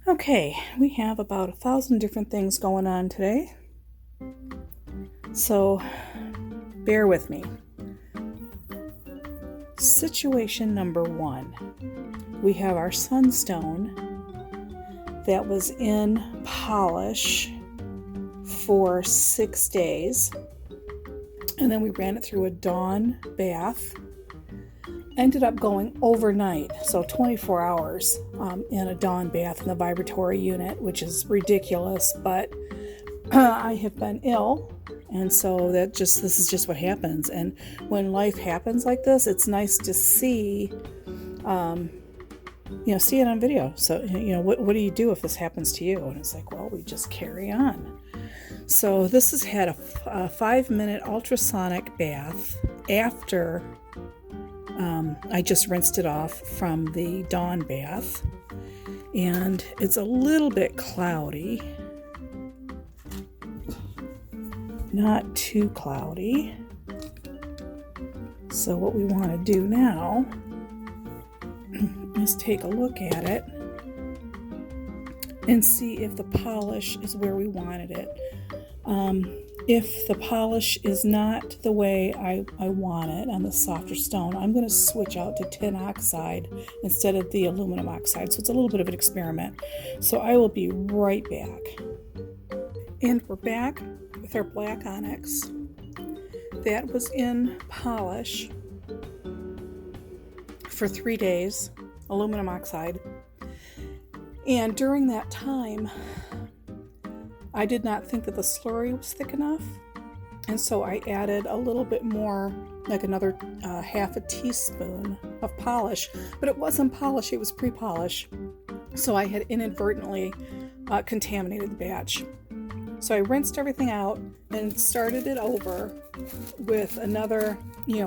Okay, we have about 1,000 different things going on today, so bear with me. Situation number 1. We have our Sunstone that was in polish for 6 days, and then we ran it through a dawn bath. Ended up going overnight, so 24 hours in a dawn bath in the vibratory unit, which is ridiculous, but I have been ill, and so this is just what happens. And when life happens like this, it's nice to see see it on video. So what do you do if this happens to you? And it's like, well, we just carry on. So this has had a 5-minute ultrasonic bath after I just rinsed it off from the dawn bath, and it's a little bit cloudy, not too cloudy. So what we want to do now is take a look at it and see if the polish is where we wanted it. If the polish is not the way I want it on the softer stone, I'm going to switch out to tin oxide instead of the aluminum oxide. So it's a little bit of an experiment. So I will be right back. And we're back with our black Onyx. That was in polish for 3 days, aluminum oxide. And during that time, I did not think that the slurry was thick enough, and so I added a little bit more, like another half a teaspoon of polish, but it wasn't polish, it was pre-polish, so I had inadvertently contaminated the batch. So I rinsed everything out and started it over with another,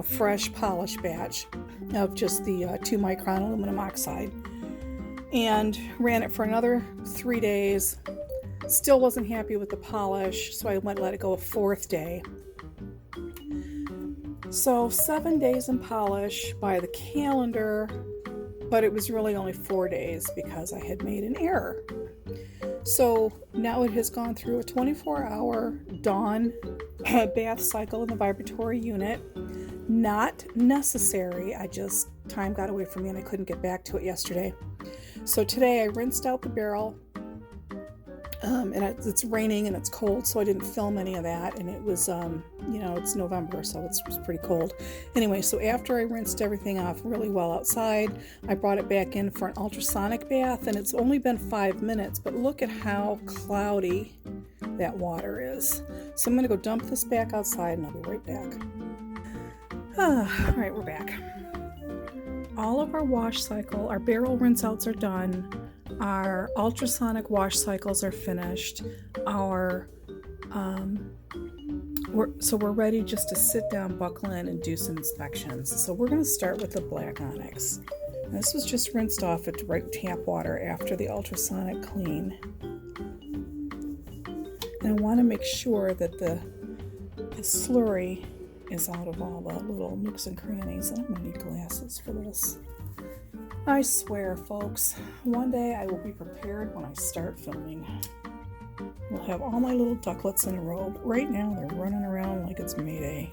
fresh polish batch of just the 2 micron aluminum oxide, and ran it for another 3 days. Still wasn't happy with the polish, so I let it go a 4th day. So 7 days in polish by the calendar, but it was really only 4 days because I had made an error. So now it has gone through a 24-hour dawn bath cycle in the vibratory unit. Not necessary, time got away from me and I couldn't get back to it yesterday. So today I rinsed out the barrel. And it's raining and it's cold, so I didn't film any of that. And it was, it's November, so it's pretty cold. Anyway, so after I rinsed everything off really well outside, I brought it back in for an ultrasonic bath, and it's only been 5 minutes, but look at how cloudy that water is. So I'm going to go dump this back outside, and I'll be right back. All right, we're back. All of our wash cycle, our barrel rinse outs are done. Our ultrasonic wash cycles are finished. We're ready just to sit down, buckle in, and do some inspections. So we're going to start with the black Onyx. And this was just rinsed off at direct tap water after the ultrasonic clean. And I want to make sure that the slurry is out of all the little nooks and crannies. And I'm going to need glasses for this. I swear, folks, one day I will be prepared when I start filming. We'll have all my little ducklets in a row, but right now they're running around like it's Mayday.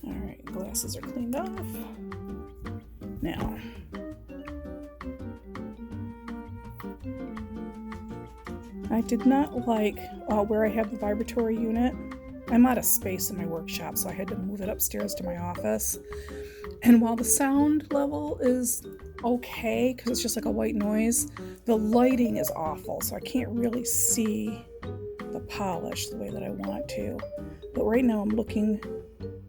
Alright, glasses are cleaned off. Now, I did not like where I have the vibratory unit. I'm out of space in my workshop, so I had to move it upstairs to my office. And while the sound level is okay, because it's just like a white noise, the lighting is awful, so I can't really see the polish the way that I want to. But right now I'm looking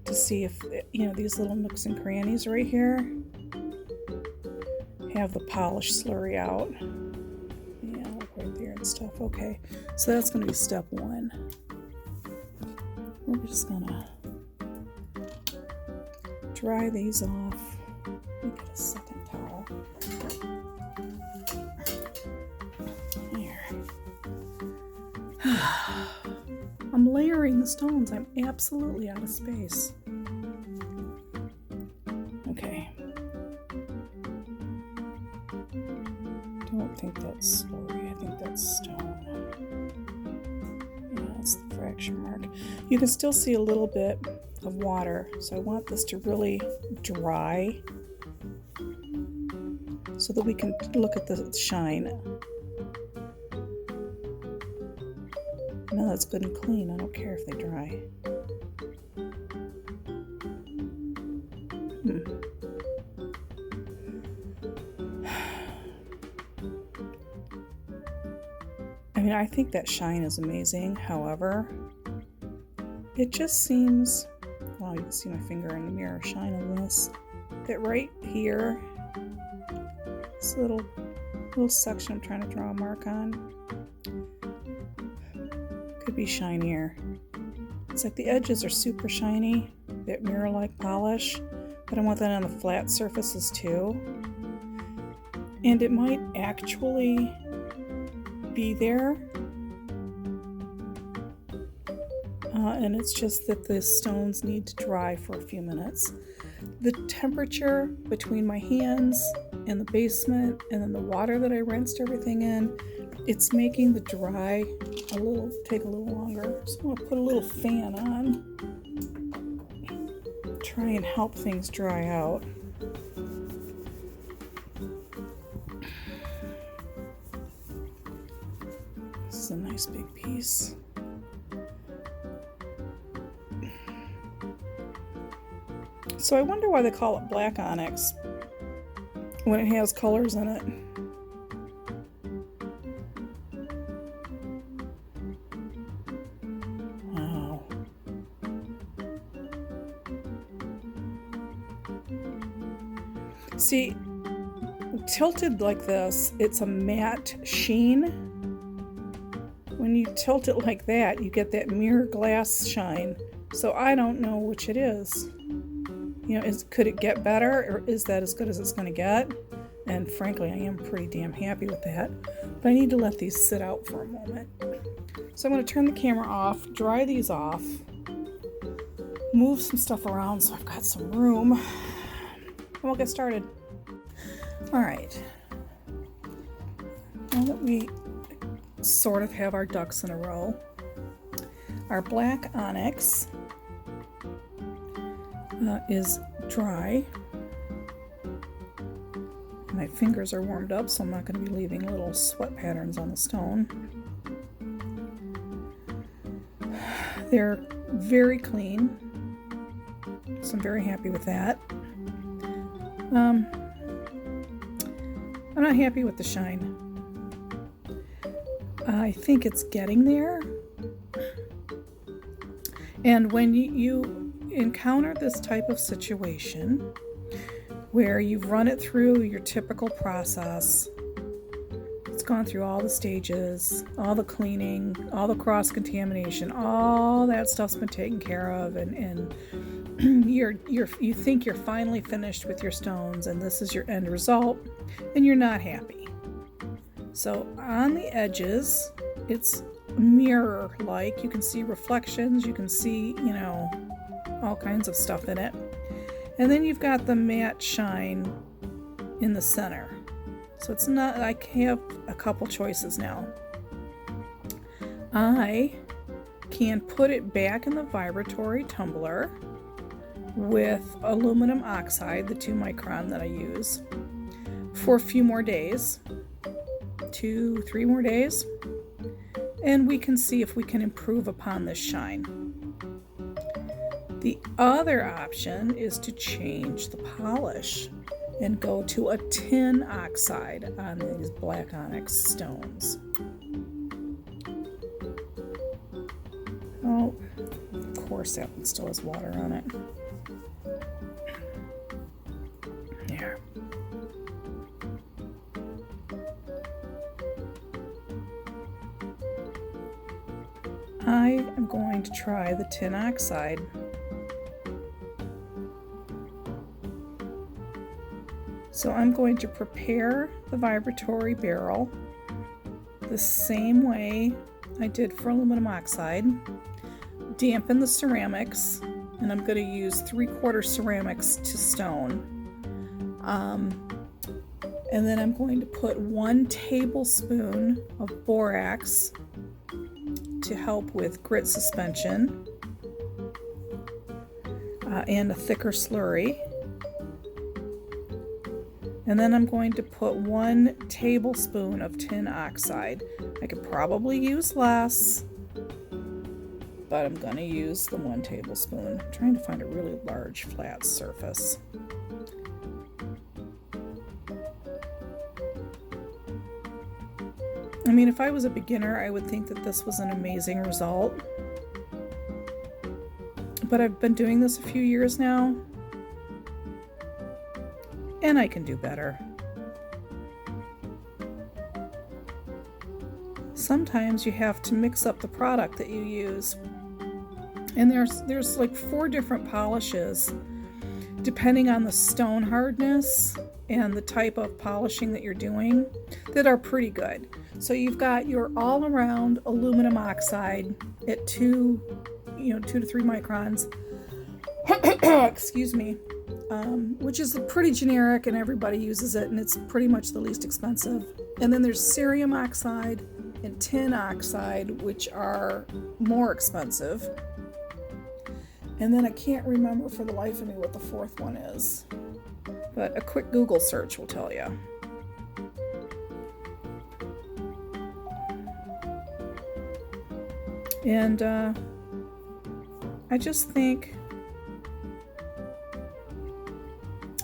to see if, these little nooks and crannies right here have the polish slurry out. Yeah, like right there and stuff. Okay, so that's going to be step 1. We're just gonna dry these off. Let me get a second towel. Here. I'm layering the stones. I'm absolutely out of space. Okay. think that's slurry. I think that's stone. Yeah, that's the fracture mark. You can still see a little bit of water, so I want this to really dry so that we can look at the shine. No, that's good and clean. I don't care if they dry. I mean, I think that shine is amazing. However, it just seems, well, you can see my finger in the mirror shine on this, that right here, this little section I'm trying to draw a mark on, could be shinier. It's like the edges are super shiny, that mirror-like polish, but I want that on the flat surfaces too. And it might actually be there, and it's just that the stones need to dry for a few minutes. The temperature between my hands and the basement and then the water that I rinsed everything in, it's making the dry take a little longer. So I'm going to put a little fan on, try and help things dry out. This is a nice big piece. So I wonder why they call it black onyx when it has colors in it. Wow. See, tilted like this, it's a matte sheen. When you tilt it like that, you get that mirror glass shine. So I don't know which it is. You know, could it get better, or is that as good as it's going to get? And frankly, I am pretty damn happy with that. But I need to let these sit out for a moment. So I'm going to turn the camera off, dry these off, move some stuff around so I've got some room, and we'll get started. All right. Now that we sort of have our ducks in a row, our black onyx is dry. My fingers are warmed up, so I'm not going to be leaving little sweat patterns on the stone. They're very clean, so I'm very happy with that. I'm not happy with the shine. I think it's getting there. And when you encounter this type of situation where you've run it through your typical process, it's gone through all the stages, all the cleaning, all the cross-contamination, all that stuff's been taken care of, and you think you're finally finished with your stones and this is your end result, and you're not happy. So on the edges, it's mirror-like. You can see reflections, you can see, you know, all kinds of stuff in it. And then you've got the matte shine in the center. So it's not, I have a couple choices now. I can put it back in the vibratory tumbler with aluminum oxide, the 2 micron that I use, for a few more days, 2-3 more days, and we can see if we can improve upon this shine. The other option is to change the polish and go to a tin oxide on these black onyx stones. Oh, of course that one still has water on it. There. I am going to try the tin oxide. So I'm going to prepare the vibratory barrel the same way I did for aluminum oxide, dampen the ceramics, and I'm going to use 3/4 ceramics to stone. And then I'm going to put 1 tablespoon of borax to help with grit suspension and a thicker slurry. And then I'm going to put 1 tablespoon of tin oxide. I could probably use less, but I'm going to use the 1 tablespoon. I'm trying to find a really large flat surface. I mean, if I was a beginner, I would think that this was an amazing result. But I've been doing this a few years now, and I can do better. Sometimes you have to mix up the product that you use. And there's like 4 different polishes, depending on the stone hardness and the type of polishing that you're doing, that are pretty good. So you've got your all-around aluminum oxide at 2 to 3 microns, excuse me, which is pretty generic and everybody uses it, and it's pretty much the least expensive. And then there's cerium oxide and tin oxide, which are more expensive. And then I can't remember for the life of me what the 4th one is, but a quick Google search will tell you. And I just think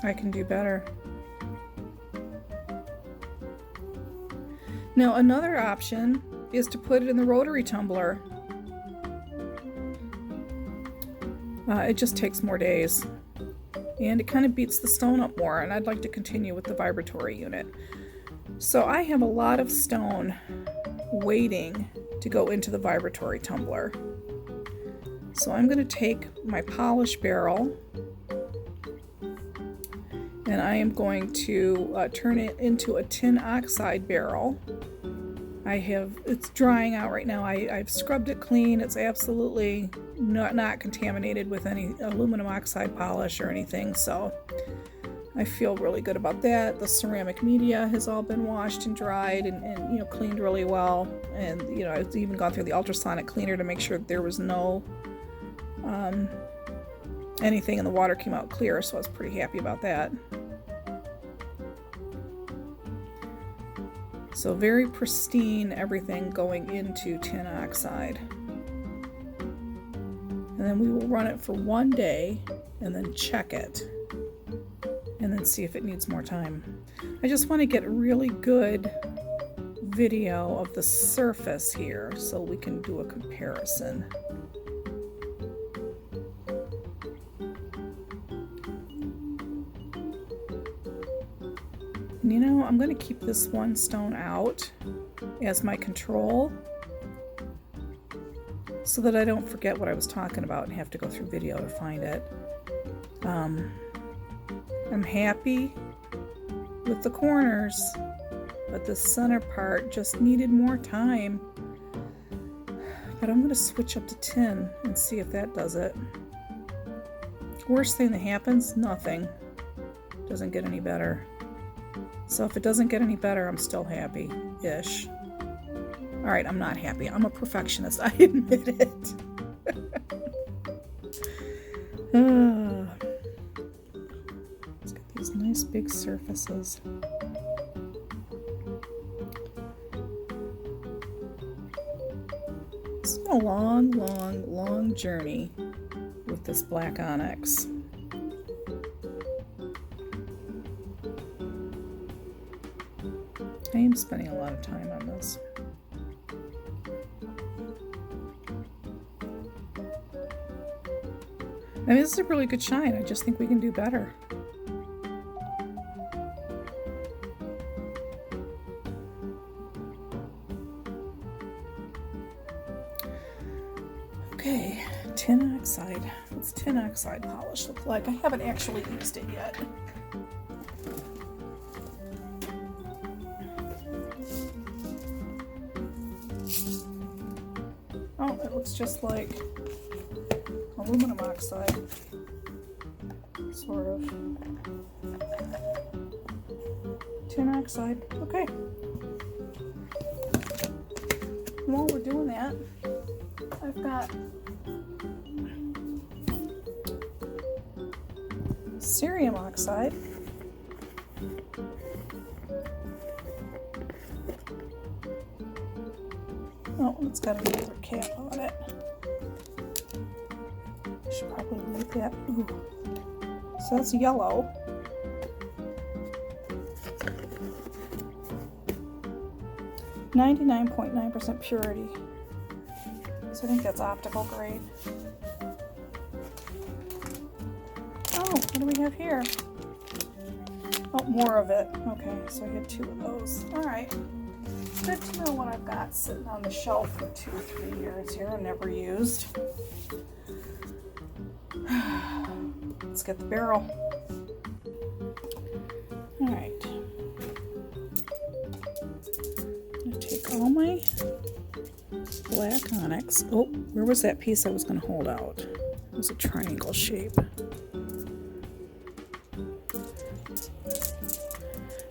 I can do better. Now, another option is to put it in the rotary tumbler. It just takes more days, and it kind of beats the stone up more, and I'd like to continue with the vibratory unit. So I have a lot of stone waiting to go into the vibratory tumbler. So I'm going to take my polish barrel, and I am going to turn it into a tin oxide barrel. It's drying out right now. I've scrubbed it clean. It's absolutely not contaminated with any aluminum oxide polish or anything, so I feel really good about that. The ceramic media has all been washed and dried and cleaned really well, and I've even gone through the ultrasonic cleaner to make sure that there was no anything in the water came out clear, so I was pretty happy about that. So very pristine everything going into tin oxide. And then we will run it for 1 day and then check it and then see if it needs more time. I just want to get a really good video of the surface here so we can do a comparison. And I'm going to keep this 1 stone out as my control so that I don't forget what I was talking about and have to go through video to find it. I'm happy with the corners, but the center part just needed more time. But I'm going to switch up to tin and see if that does it. Worst thing that happens, nothing. Doesn't get any better. So if it doesn't get any better, I'm still happy-ish. Alright, I'm not happy. I'm a perfectionist. I admit it. Let's get these nice big surfaces. It's been a long, long, long journey with this black onyx. I am spending a lot of time on this. I mean, this is a really good shine. I just think we can do better. Okay, tin oxide. What's tin oxide polish look like? I haven't actually used it yet. Oh, it looks just like aluminum oxide, sort of. Tin oxide. Okay. While we're doing that, I've got cerium oxide. Oh, it's got another cap on it. I should probably leave that. Ooh. So that's yellow. .9% purity. So I think that's optical grade. Oh, what do we have here? Oh, more of it. Okay, so I had 2 of those. All right. Good to know what I've got sitting on the shelf for 2 or 3 years here and never used. Let's get the barrel. All right. I'm gonna take all my black onyx. Oh, where was that piece I was going to hold out? It was a triangle shape.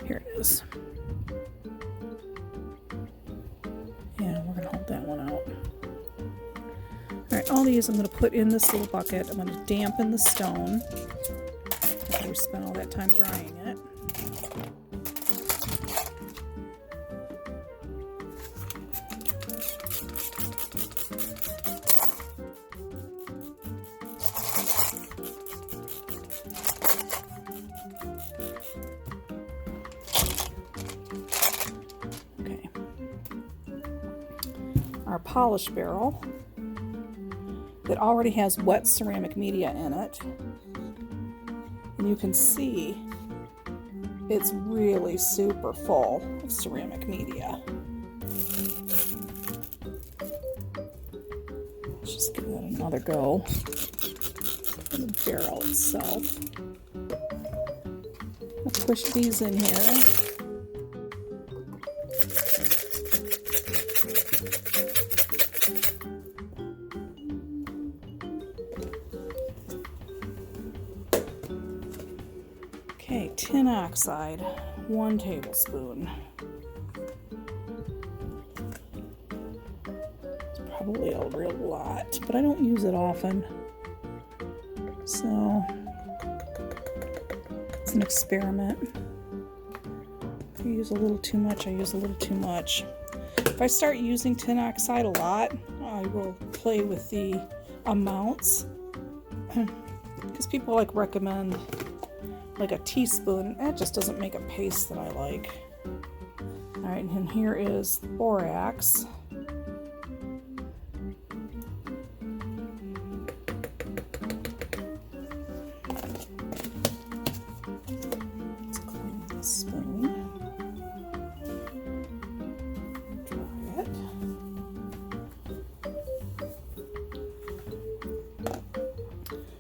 Here it is. Yeah, we're going to hold that one out. Alright, all these I'm going to put in this little bucket. I'm going to dampen the stone after we spent all that time drying it. Our polish barrel that already has wet ceramic media in it, and you can see it's really super full of ceramic media. Let's just give that another go in the barrel itself. Let's push these in here. Okay, tin oxide, 1 tablespoon. It's probably a real lot, but I don't use it often. So, it's an experiment. If I use a little too much, I use a little too much. If I start using tin oxide a lot, I will play with the amounts. Because people like recommend like a teaspoon. That just doesn't make a paste that I like. Alright, and here is borax. Let's clean the spoon. Dry it.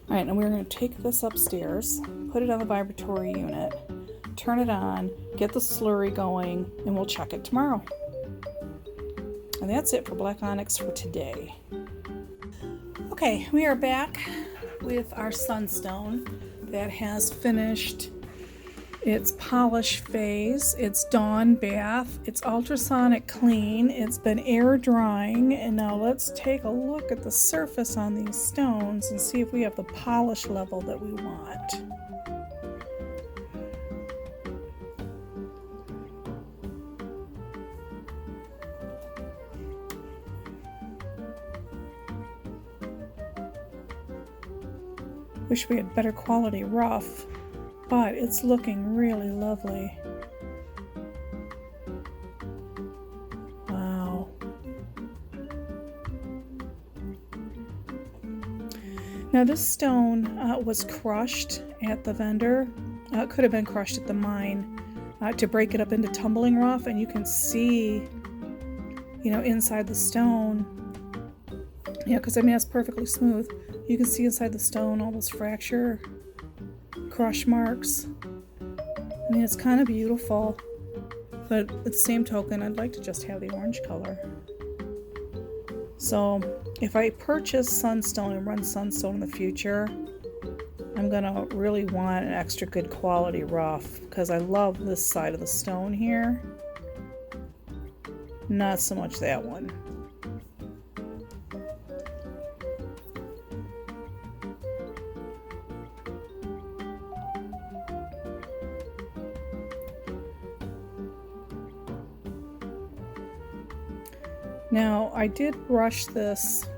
Alright, and we're going to take this upstairs, put it on the vibratory unit, turn it on, get the slurry going, and we'll check it tomorrow. And that's it for black onyx for today. Okay, we are back with our Sunstone that has finished its polish phase, its dawn bath, its ultrasonic clean, it's been air drying, and now let's take a look at the surface on these stones and see if we have the polish level that we want. Wish we had better quality rough, but it's looking really lovely. Wow. Now this stone was crushed at the vendor. It could have been crushed at the mine to break it up into tumbling rough, and you can see, you know, inside the stone. Yeah, because I mean it's perfectly smooth. You can see inside the stone all those fracture crush marks. I mean, it's kind of beautiful, but at the same token, I'd like to just have the orange color. So if I purchase Sunstone and run Sunstone in the future, I'm gonna really want an extra good quality rough because I love this side of the stone here. Not so much that one. Now, I did brush this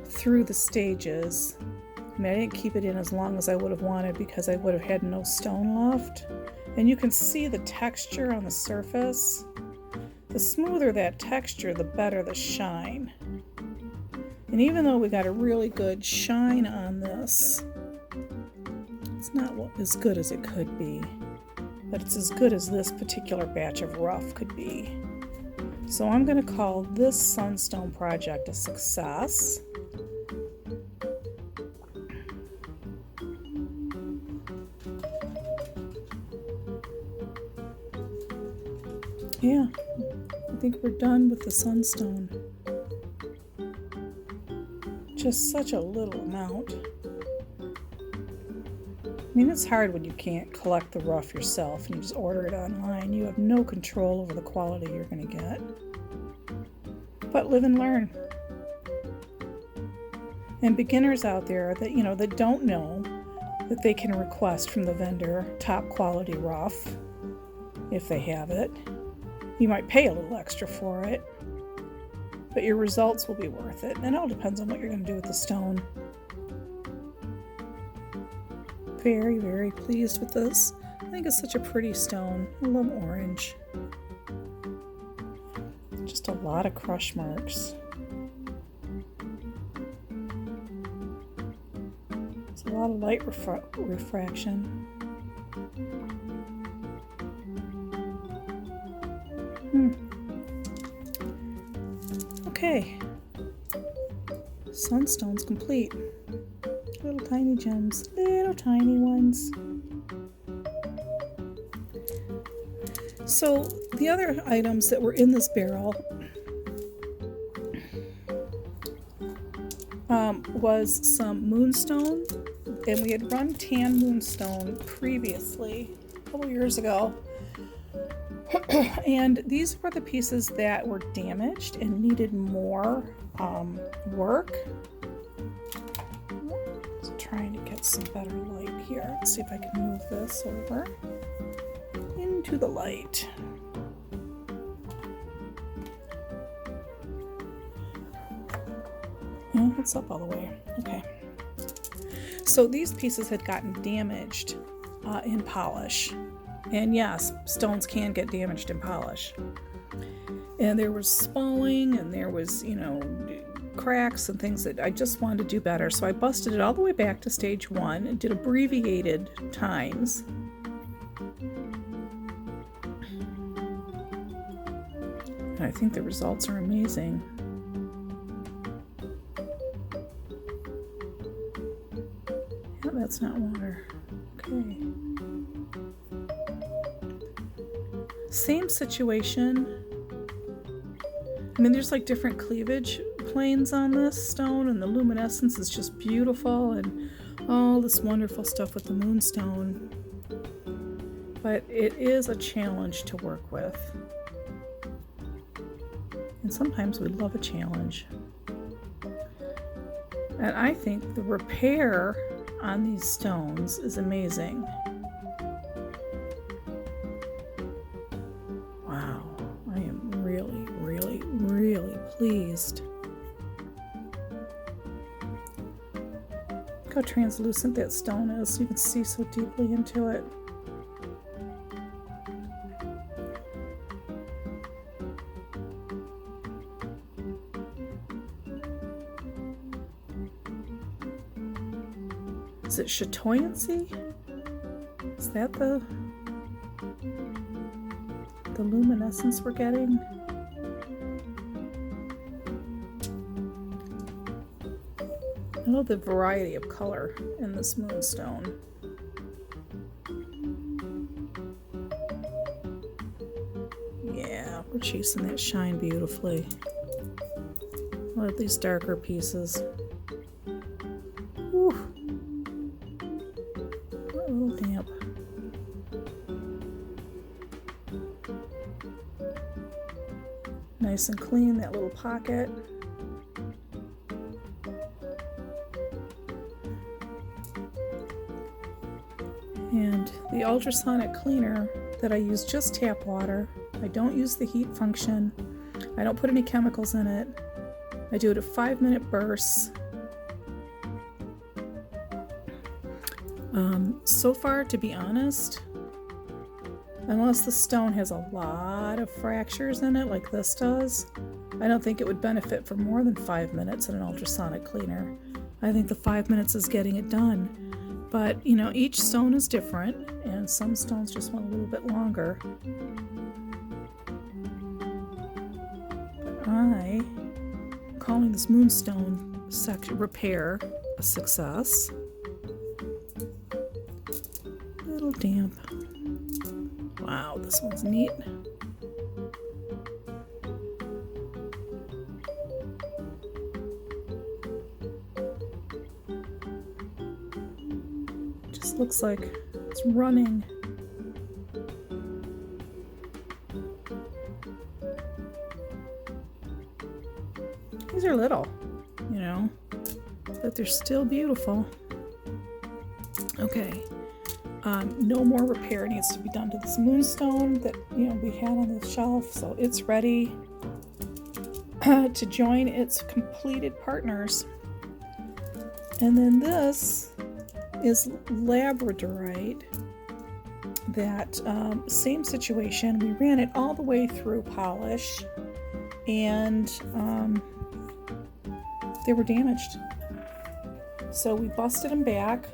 through the stages. I mean, I didn't keep it in as long as I would have wanted because I would have had no stone left. And you can see the texture on the surface. The smoother that texture, the better the shine. And even though we got a really good shine on this, it's not as good as it could be. But it's as good as this particular batch of rough could be. So I'm going to call this Sunstone project a success. Yeah, I think we're done with the Sunstone. Just such a little amount. I mean, it's hard when you can't collect the rough yourself and you just order it online. You have no control over the quality you're going to get. But live and learn. And beginners out there that, you know, that don't know that they can request from the vendor top quality rough if they have it. You might pay a little extra for it, but your results will be worth it. And it all depends on what you're going to do with the stone. Very, very pleased with this. I think it's such a pretty stone. I love orange. Just a lot of crush marks. It's a lot of light refraction. Okay. Sunstone's complete. Little tiny gems, little tiny ones. So the other items that were in this barrel was some moonstone, and we had run tan moonstone previously, a couple years ago. And these were the pieces that were damaged and needed more work. Trying to get some better light here. Let's see if I can move this over into the light. Oh, it's up all the way. Okay. So these pieces had gotten damaged in polish. And yes, stones can get damaged in polish. And there was spalling and there was, you know, cracks and things that I just wanted to do better. So I busted it all the way back to stage 1 and did abbreviated times. And I think the results are amazing. Yeah, that's not water. Okay. Same situation. I mean, there's like different cleavage planes on this stone, and the luminescence is just beautiful, and all this wonderful stuff with the moonstone. But it is a challenge to work with. And sometimes we love a challenge. And I think the repair on these stones is amazing. Wow, I am really, really, really pleased. Look how translucent that stone is. You can see so deeply into it. Is it chatoyancy? Is that the luminescence we're getting? I love the variety of color in this moonstone. Yeah, we're chasing that shine beautifully. I love these darker pieces. Nice and clean, that little pocket. And the ultrasonic cleaner that I use just tap water. I don't use the heat function. I don't put any chemicals in it. I do it at 5-minute bursts. So far, to be honest, unless the stone has a lot of fractures in it like this does, I don't think it would benefit for more than 5 minutes in an ultrasonic cleaner. I think the 5 minutes is getting it done. But, you know, each stone is different, and some stones just want a little bit longer. I'm calling this moonstone repair a success. A little damp. Wow, this one's neat. Just looks like it's running. These are little, you know, but they're still beautiful. Okay. No more repair needs to be done to this moonstone that, you know, we had on the shelf, so it's ready to join its completed partners. And then this is labradorite. That same situation. We ran it all the way through polish, and they were damaged. So we busted them back.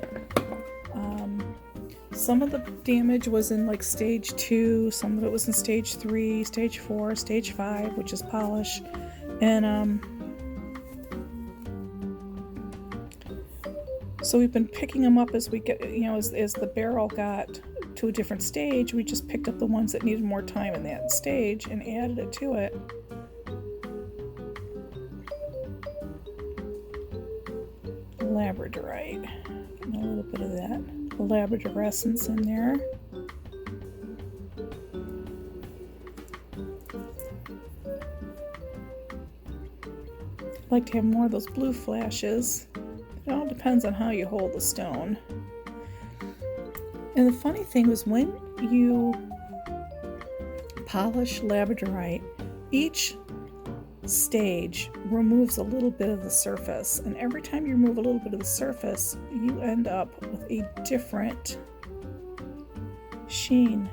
Some of the damage was in like stage 2, some of it was in stage 3, stage 4, stage 5, which is polish. And so we've been picking them up as we get, you know, as the barrel got to a different stage, we just picked up the ones that needed more time in that stage and added it to it. Labradorite. Getting a little bit of that labrador essence in there. I like to have more of those blue flashes. It all depends on how you hold the stone. And the funny thing was, when you polish labradorite, each stage removes a little bit of the surface, and every time you remove a little bit of the surface, you end up with a different sheen.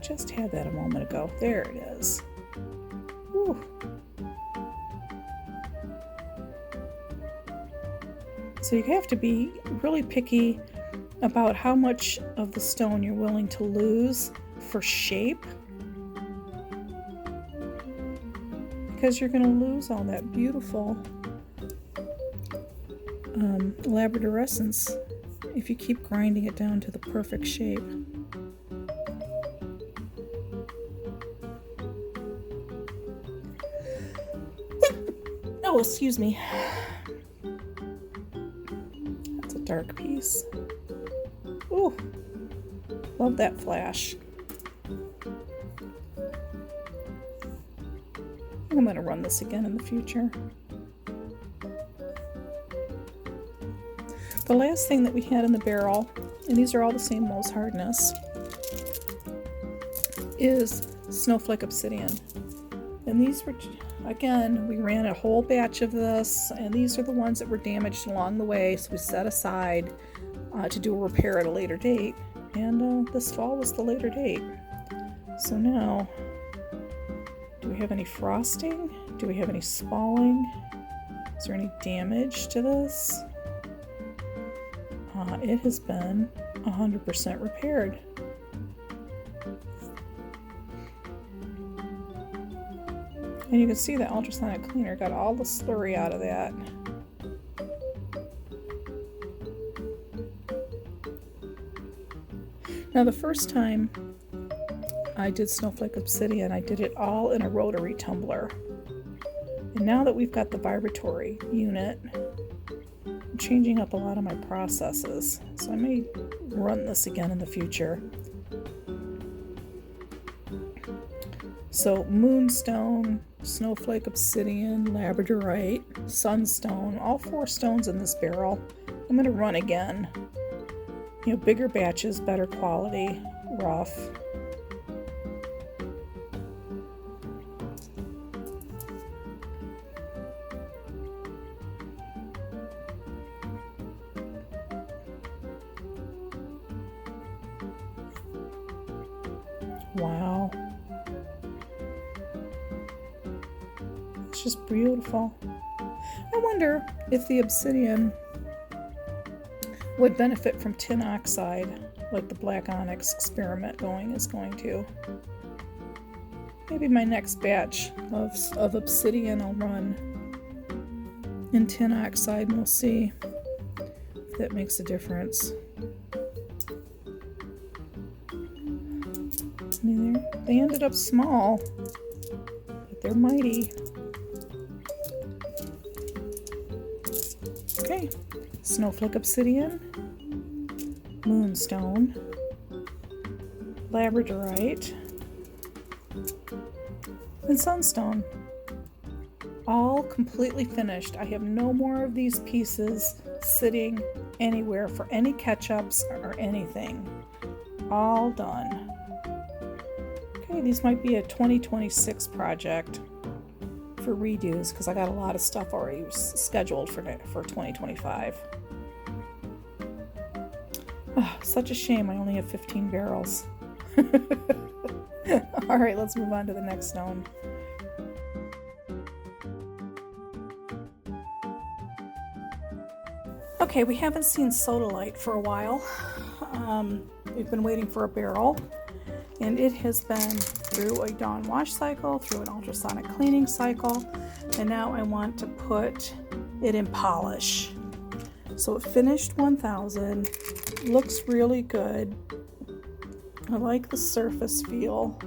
Just had that a moment ago. There it is. Whew. So you have to be really picky about how much of the stone you're willing to lose for shape, because you're going to lose all that beautiful labrador essence if you keep grinding it down to the perfect shape. Oh, excuse me. That's a dark piece. Ooh, love that flash. I'm going to run this again in the future. The last thing that we had in the barrel, and these are all the same Mohs hardness, is Snowflake Obsidian. And these were, again, we ran a whole batch of this, and these are the ones that were damaged along the way, so we set aside to do a repair at a later date. And this fall was the later date. So now, do we have any frosting? Do we have any spalling? Is there any damage to this? It has been 100% repaired. And you can see the ultrasonic cleaner got all the slurry out of that. Now the first time I did Snowflake Obsidian, I did it all in a rotary tumbler. And now that we've got the vibratory unit, I'm changing up a lot of my processes. So I may run this again in the future. So moonstone, snowflake obsidian, labradorite, sunstone, all 4 stones in this barrel. I'm going to run again. You know, bigger batches, better quality, rough. Wow. It's just beautiful. I wonder if the obsidian would benefit from tin oxide, like the black onyx experiment is going to. Maybe my next batch of obsidian I'll run in tin oxide, and we'll see if that makes a difference. I mean, they ended up small, but they're mighty. Okay, snowflake obsidian, moonstone, labradorite, and sunstone. All completely finished. I have no more of these pieces sitting anywhere for any catch-ups or anything. All done. Okay, these might be a 2026 project for redos because I got a lot of stuff already scheduled for 2025. Oh, such a shame I only have 15 barrels. All right, let's move on to the next stone. Okay, we haven't seen Sodalite for a while. We've been waiting for a barrel, and it has been through a dawn wash cycle, through an ultrasonic cleaning cycle, and now I want to put it in polish. So it finished 1000, looks really good. I like the surface feel.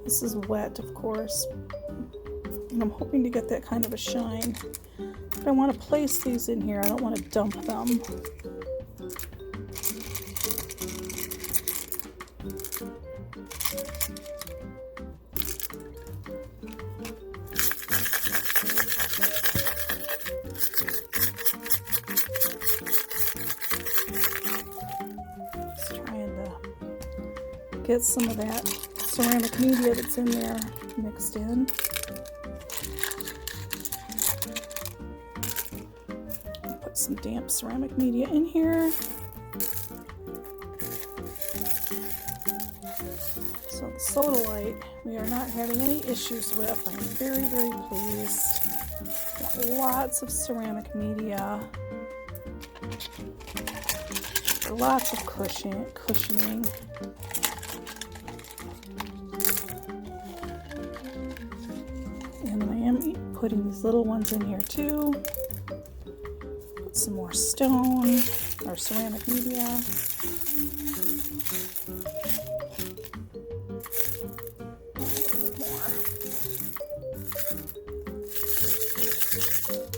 This is wet, of course, and I'm hoping to get that kind of a shine. But I want to place these in here. I don't want to dump them. Just trying to get some of that ceramic media that's in there mixed in. Put some damp ceramic media in here. So the Sodalite, we are not having any issues with. I'm very, very pleased. Got lots of ceramic media. Lots of cushioning. And I am putting these little ones in here too. Put some more stone or ceramic media.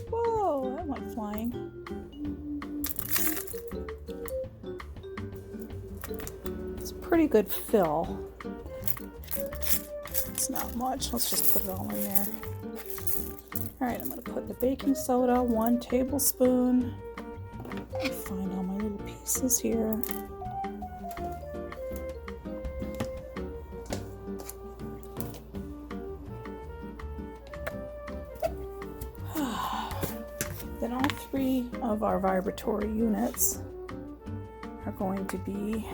Whoa, that went flying. It's a pretty good fill. It's not much. Let's just put it all in there. Alright, I'm going to put the baking soda, 1 tablespoon. Let me find all my little pieces here. Then all 3 of our vibratory units are going to be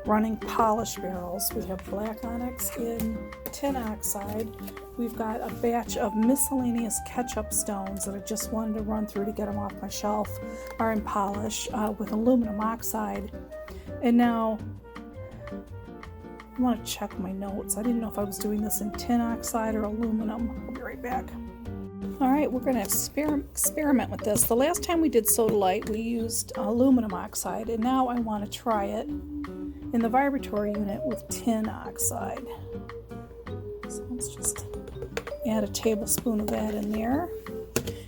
running polish barrels. We have black onyx in tin oxide. We've got a batch of miscellaneous ketchup stones that I just wanted to run through to get them off my shelf, are in polish with aluminum oxide. And now I want to check my notes. I didn't know if I was doing this in tin oxide or aluminum. I'll be right back. Alright, we're going to experiment with this. The last time we did Sodalite, we used aluminum oxide, and now I want to try it in the vibratory unit with tin oxide. So let's just add a tablespoon of that in there.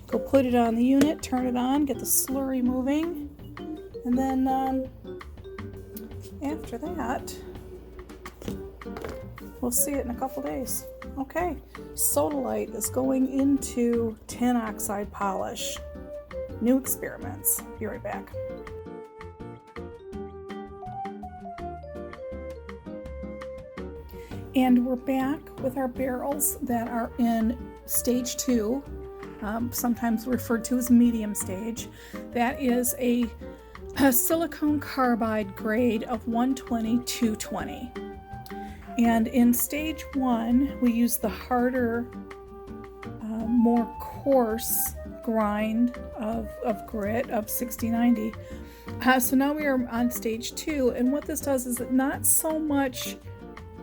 Go put it on the unit, turn it on, get the slurry moving, and then after that, we'll see it in a couple days. Okay, Sodalite is going into tin oxide polish. New experiments. Be right back. And we're back with our barrels that are in stage 2, sometimes referred to as medium stage. That is a silicone carbide grade of 120-220. And in stage 1, we use the harder, more coarse grind of grit of 6090. So now we are on stage 2, and what this does is it not so much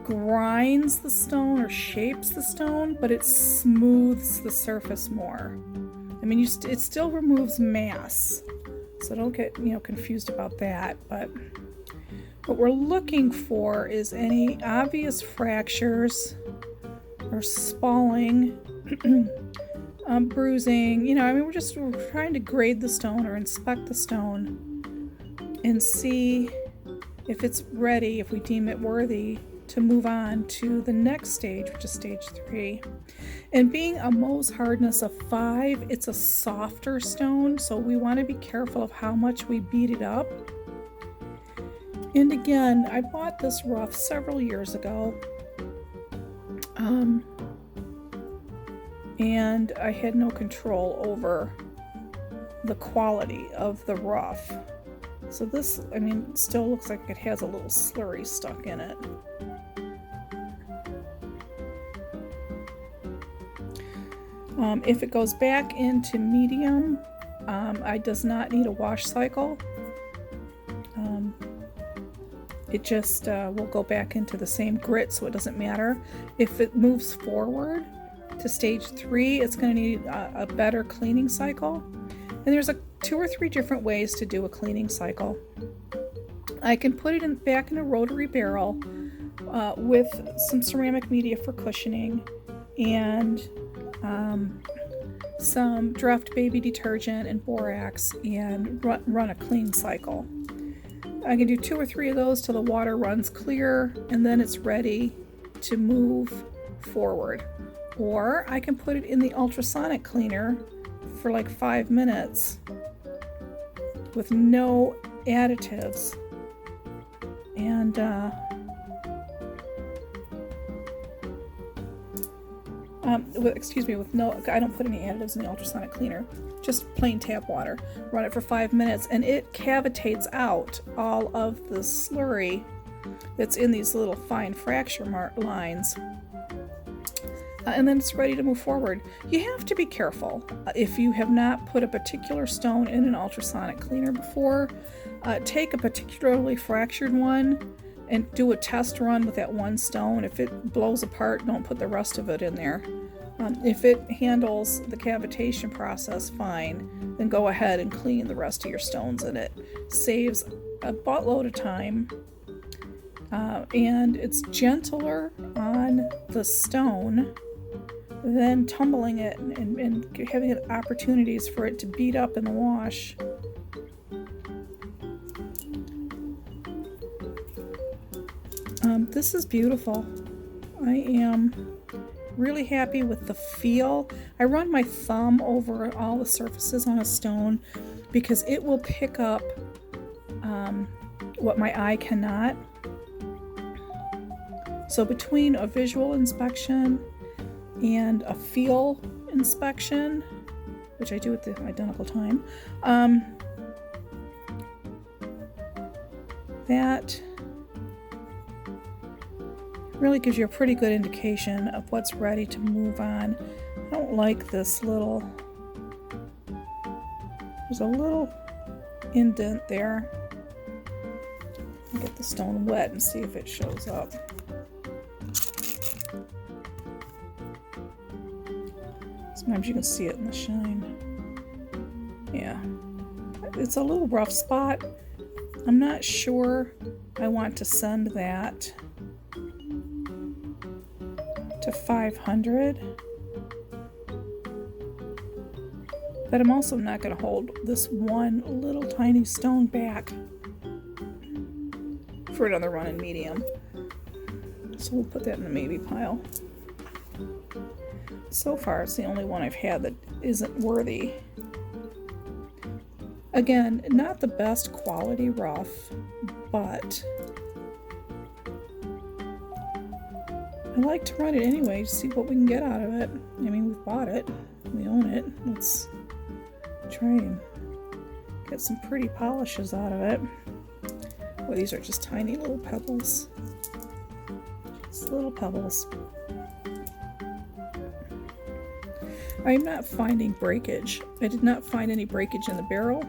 grinds the stone or shapes the stone, but it smooths the surface more. I mean, it still removes mass, so don't get confused about that. But what we're looking for is any obvious fractures or spalling, bruising. I mean, we're trying to grade the stone or inspect the stone and see if it's ready, if we deem it worthy to move on to the next stage, which is stage 3. And being a Mohs hardness of 5, it's a softer stone, so we want to be careful of how much we beat it up. And again, I bought this rough several years ago, and I had no control over the quality of the rough. So this, I mean, still looks like it has a little slurry stuck in it. If it goes back into medium, it does not need a wash cycle. It just will go back into the same grit, so it doesn't matter. If it moves forward to stage 3, it's going to need a better cleaning cycle. And there's 2 or 3 different ways to do a cleaning cycle. I can put it back in a rotary barrel with some ceramic media for cushioning and some Draft Baby detergent and borax, and run a clean cycle. I can do 2 or 3 of those till the water runs clear, and then it's ready to move forward. Or I can put it in the ultrasonic cleaner for like 5 minutes with no additives, and with no, I don't put any additives in the ultrasonic cleaner, just plain tap water. Run it for 5 minutes, and it cavitates out all of the slurry that's in these little fine fracture lines. And then it's ready to move forward. You have to be careful. If you have not put a particular stone in an ultrasonic cleaner before, take a particularly fractured one and do a test run with that one stone. If it blows apart, don't put the rest of it in there. If it handles the cavitation process fine, then go ahead and clean the rest of your stones in it. Saves a buttload of time, and it's gentler on the stone than tumbling it and having opportunities for it to beat up in the wash. This is beautiful. I am really happy with the feel. I run my thumb over all the surfaces on a stone because it will pick up what my eye cannot. So between a visual inspection and a feel inspection, which I do at the identical time, that really gives you a pretty good indication of what's ready to move on. I don't like this little, there's a little indent there. I'll get the stone wet and see if it shows up. Sometimes you can see it in the shine. Yeah, it's a little rough spot. I'm not sure I want to send that to 500, but I'm also not going to hold this one little tiny stone back for another run in medium. So we'll put that in the maybe pile. So far, it's the only one I've had that isn't worthy. Again, not the best quality rough, but I like to run it anyway to see what we can get out of it. I mean, we've bought it. We own it. Let's try and get some pretty polishes out of it. Well, these are just tiny little pebbles. Just little pebbles. I'm not finding breakage. I did not find any breakage in the barrel.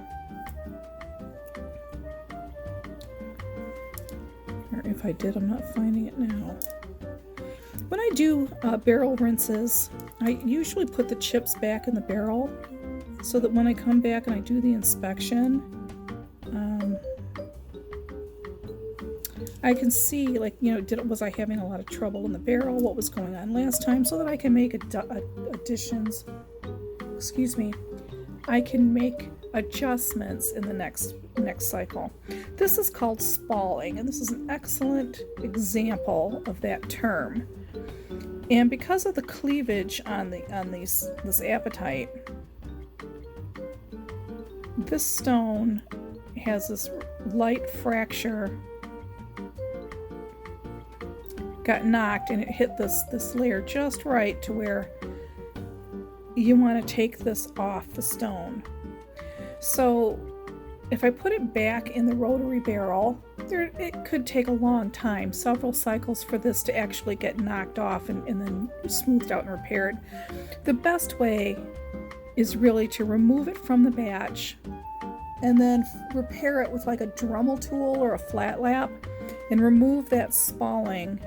Or if I did, I'm not finding it now. When I do barrel rinses, I usually put the chips back in the barrel so that when I come back and I do the inspection, I can see, like, you know, was I having a lot of trouble in the barrel? What was going on last time? So that I can make additions. Excuse me. I can make adjustments in the next cycle. This is called spalling, and this is an excellent example of that term. And because of the cleavage on this apatite, this stone has this light fracture, got knocked, and it hit this layer just right to where you want to take this off the stone. So if I put it back in the rotary barrel, it could take a long time, several cycles, for this to actually get knocked off and then smoothed out and repaired. The best way is really to remove it from the batch and then repair it with like a Dremel tool or a flat lap and remove that spalling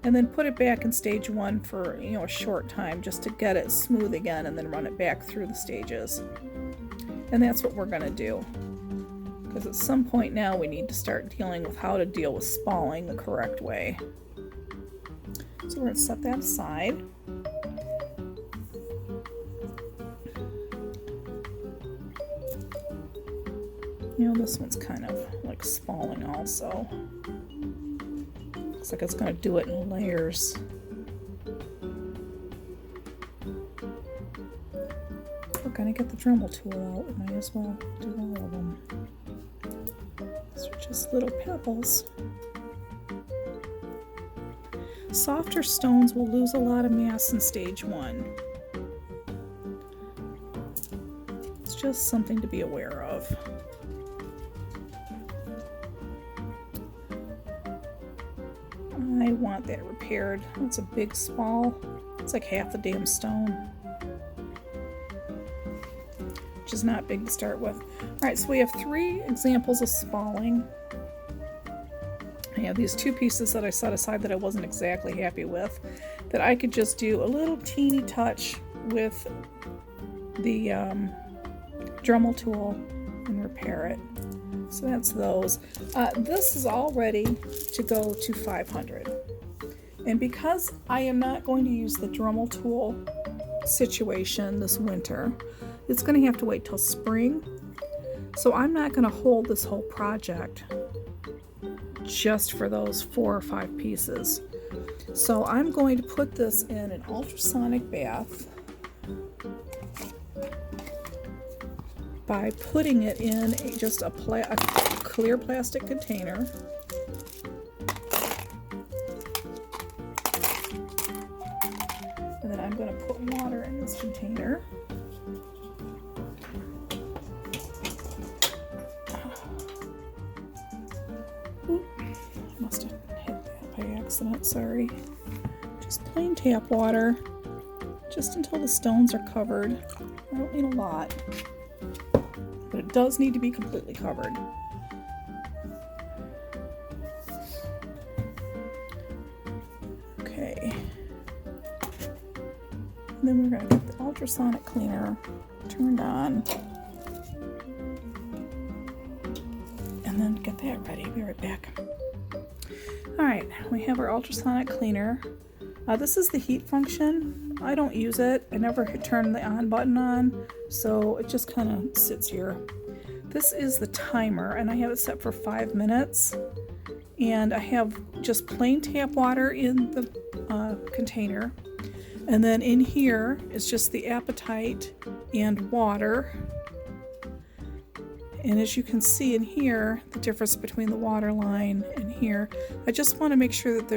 and then put it back in stage one for, you know, a short time just to get it smooth again and then run it back through the stages. And that's what we're going to do. Because at some point now we need to start dealing with how to deal with spalling the correct way. So we're going to set that aside. You know, this one's kind of like spalling also. Looks like it's going to do it in layers. We're going to get the Dremel tool out. We might as well do all of them. These are just little pebbles. Softer stones will lose a lot of mass in stage one. It's just something to be aware of. I want that repaired. That's a big spall. It's like half the damn stone, which is not big to start with. Alright, so we have 3 examples of spalling. I have these 2 pieces that I set aside that I wasn't exactly happy with, that I could just do a little teeny touch with the Dremel tool and repair it. So that's those. This is all ready to go to 500. And because I am not going to use the Dremel tool situation this winter, it's going to have to wait till spring. So I'm not going to hold this whole project just for those 4 or 5 pieces. So I'm going to put this in an ultrasonic bath by putting it in just a clear plastic container. And then I'm going to put water in this container. Oop, must have hit that by accident, sorry. Just plain tap water, just until the stones are covered. I don't need a lot, but it does need to be completely covered. Okay. And then we're going to get the ultrasonic cleaner turned on. And then get that ready. Be right back. Alright, we have our ultrasonic cleaner. This is the heat function. I don't use it. I never turn the on button on, so it just kind of sits here. This is the timer, and I have it set for 5 minutes. And I have just plain tap water in the container. And then in here is just the Apatite and water. And as you can see in here, the difference between the water line and here, I just want to make sure that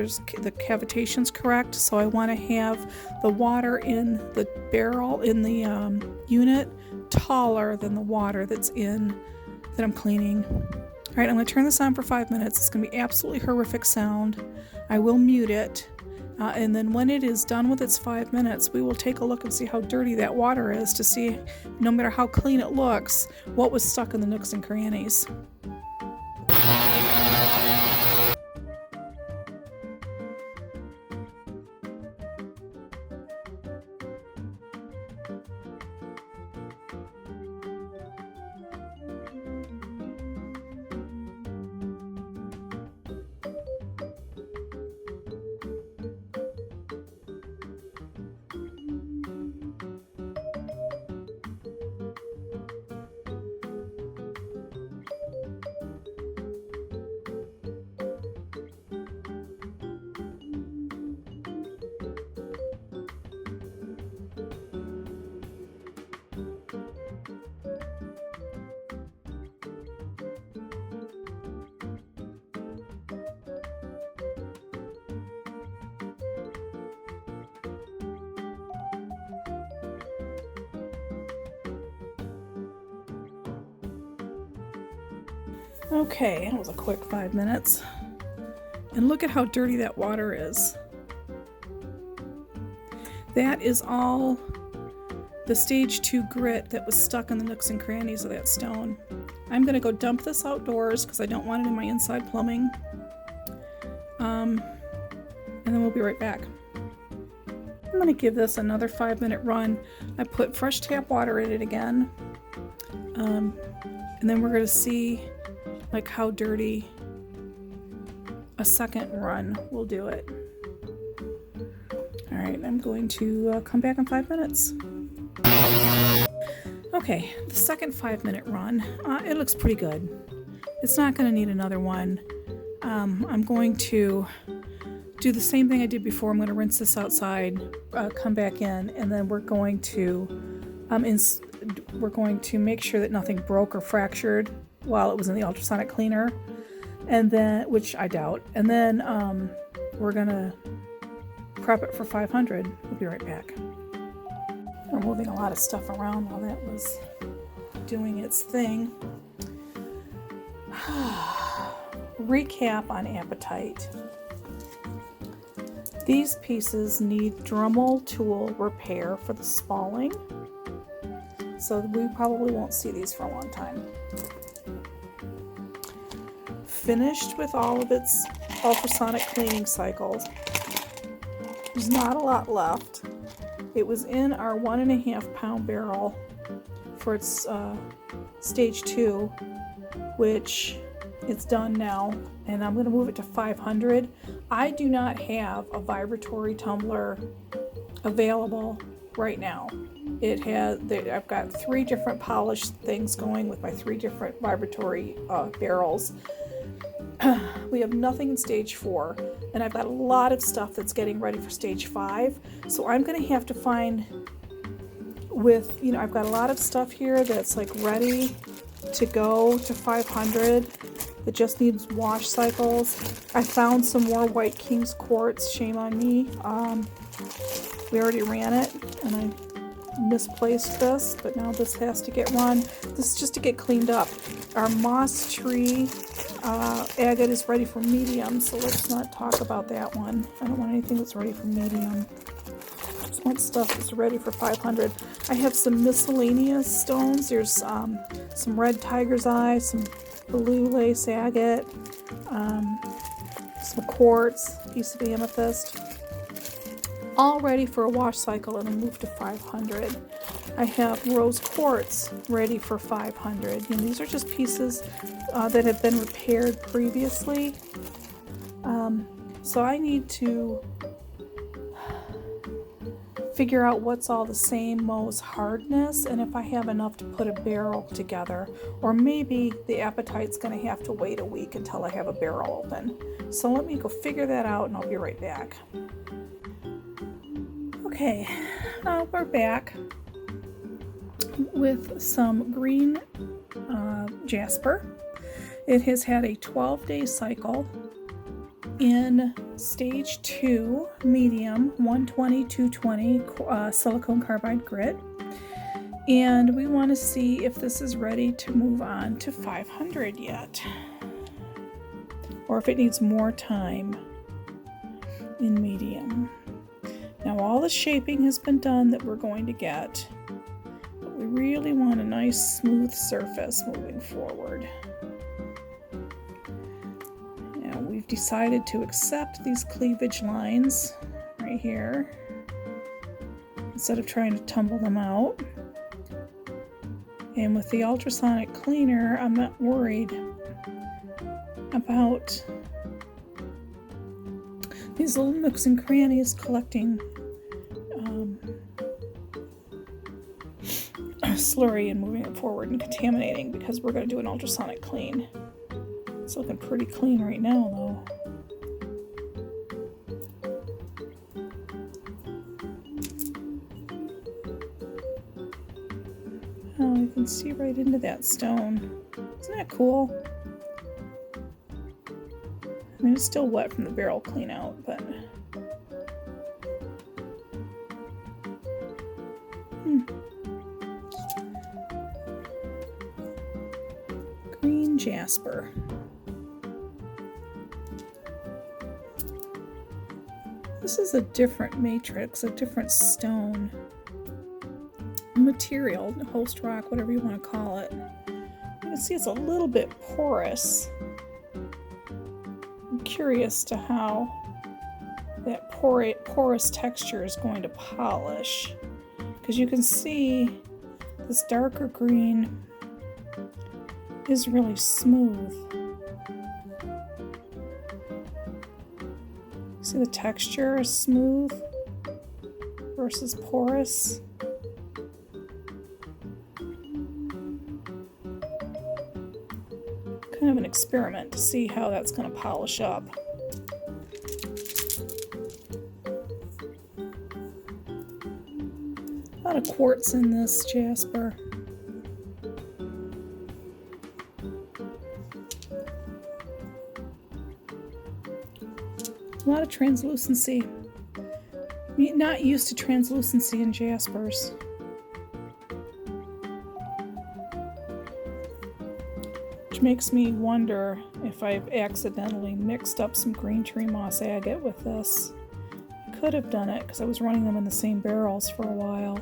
the cavitation's correct. So I want to have the water in the barrel, in the unit, taller than the water that I'm cleaning. All right, I'm going to turn this on for 5 minutes. It's going to be absolutely horrific sound. I will mute it. And then when it is done with its 5 minutes, we will take a look and see how dirty that water is, to see, no matter how clean it looks, what was stuck in the nooks and crannies. Okay, that was a quick 5 minutes. And look at how dirty that water is. That is all the stage 2 grit that was stuck in the nooks and crannies of that stone. I'm going to go dump this outdoors because I don't want it in my inside plumbing. And then we'll be right back. I'm going to give this another 5-minute run. I put fresh tap water in it again. And then we're going to see like how dirty a second run will do it. All right, I'm going to come back in 5 minutes. Okay, the second 5-minute run, it looks pretty good. It's not going to need another one. I'm going to do the same thing I did before. I'm going to rinse this outside, come back in, and then we're going to make sure that nothing broke or fractured while it was in the ultrasonic cleaner, and then, which I doubt, and then we're gonna prep it for 500. We'll be right back. We're moving a lot of stuff around while that was doing its thing. Recap on Apatite. These pieces need Dremel tool repair for the spalling, so we probably won't see these for a long time. Finished with all of its ultrasonic cleaning cycles. There's not a lot left. It was in our 1.5 pound barrel for its stage 2, which it's done now, and I'm going to move it to 500. I do not have a vibratory tumbler available right now. I've got 3 different polished things going with my 3 different vibratory barrels. We have nothing in stage 4, and I've got a lot of stuff that's getting ready for stage 5. So I'm going to have to find I've got a lot of stuff here that's like ready to go to 500. It just needs wash cycles. I found some more White King's quartz. Shame on me. We already ran it, and I misplaced this, but now this has to get run. This is just to get cleaned up. Our moss tree agate is ready for medium, so let's not talk about that one. I don't want anything that's ready for medium. I just want stuff that's ready for 500. I have some miscellaneous stones. There's some red tiger's eye, some blue lace agate, some quartz, piece of amethyst, all ready for a wash cycle and a move to 500. I have rose quartz ready for 500. And these are just pieces that have been repaired previously. So I need to figure out what's all the same Mohs hardness and if I have enough to put a barrel together. Or maybe the Apatite's going to have to wait a week until I have a barrel open. So let me go figure that out and I'll be right back. Okay, we're back with some green Jasper. It has had a 12-day cycle in stage 2, medium, 120-220 silicone carbide grit. And we want to see if this is ready to move on to 500 yet, or if it needs more time in medium. Now all the shaping has been done that we're going to get, but we really want a nice smooth surface moving forward. Now we've decided to accept these cleavage lines right here instead of trying to tumble them out. And with the ultrasonic cleaner, I'm not worried about these little nooks and crannies collecting slurry and moving it forward and contaminating, because we're going to do an ultrasonic clean. It's looking pretty clean right now though. Oh, you can see right into that stone. Isn't that cool? I mean, it's still wet from the barrel clean out, but green Jasper. This is a different matrix, a different stone material, host rock, whatever you want to call it. You can see it's a little bit porous. I'm curious to how that porous texture is going to polish, because you can see this darker green is really smooth. See, the texture is smooth versus porous. Kind of an experiment to see how that's going to polish up. A lot of quartz in this Jasper. A lot of translucency. Not used to translucency in Jaspers. Which makes me wonder if I've accidentally mixed up some green tree moss agate with this. I could have done it because I was running them in the same barrels for a while.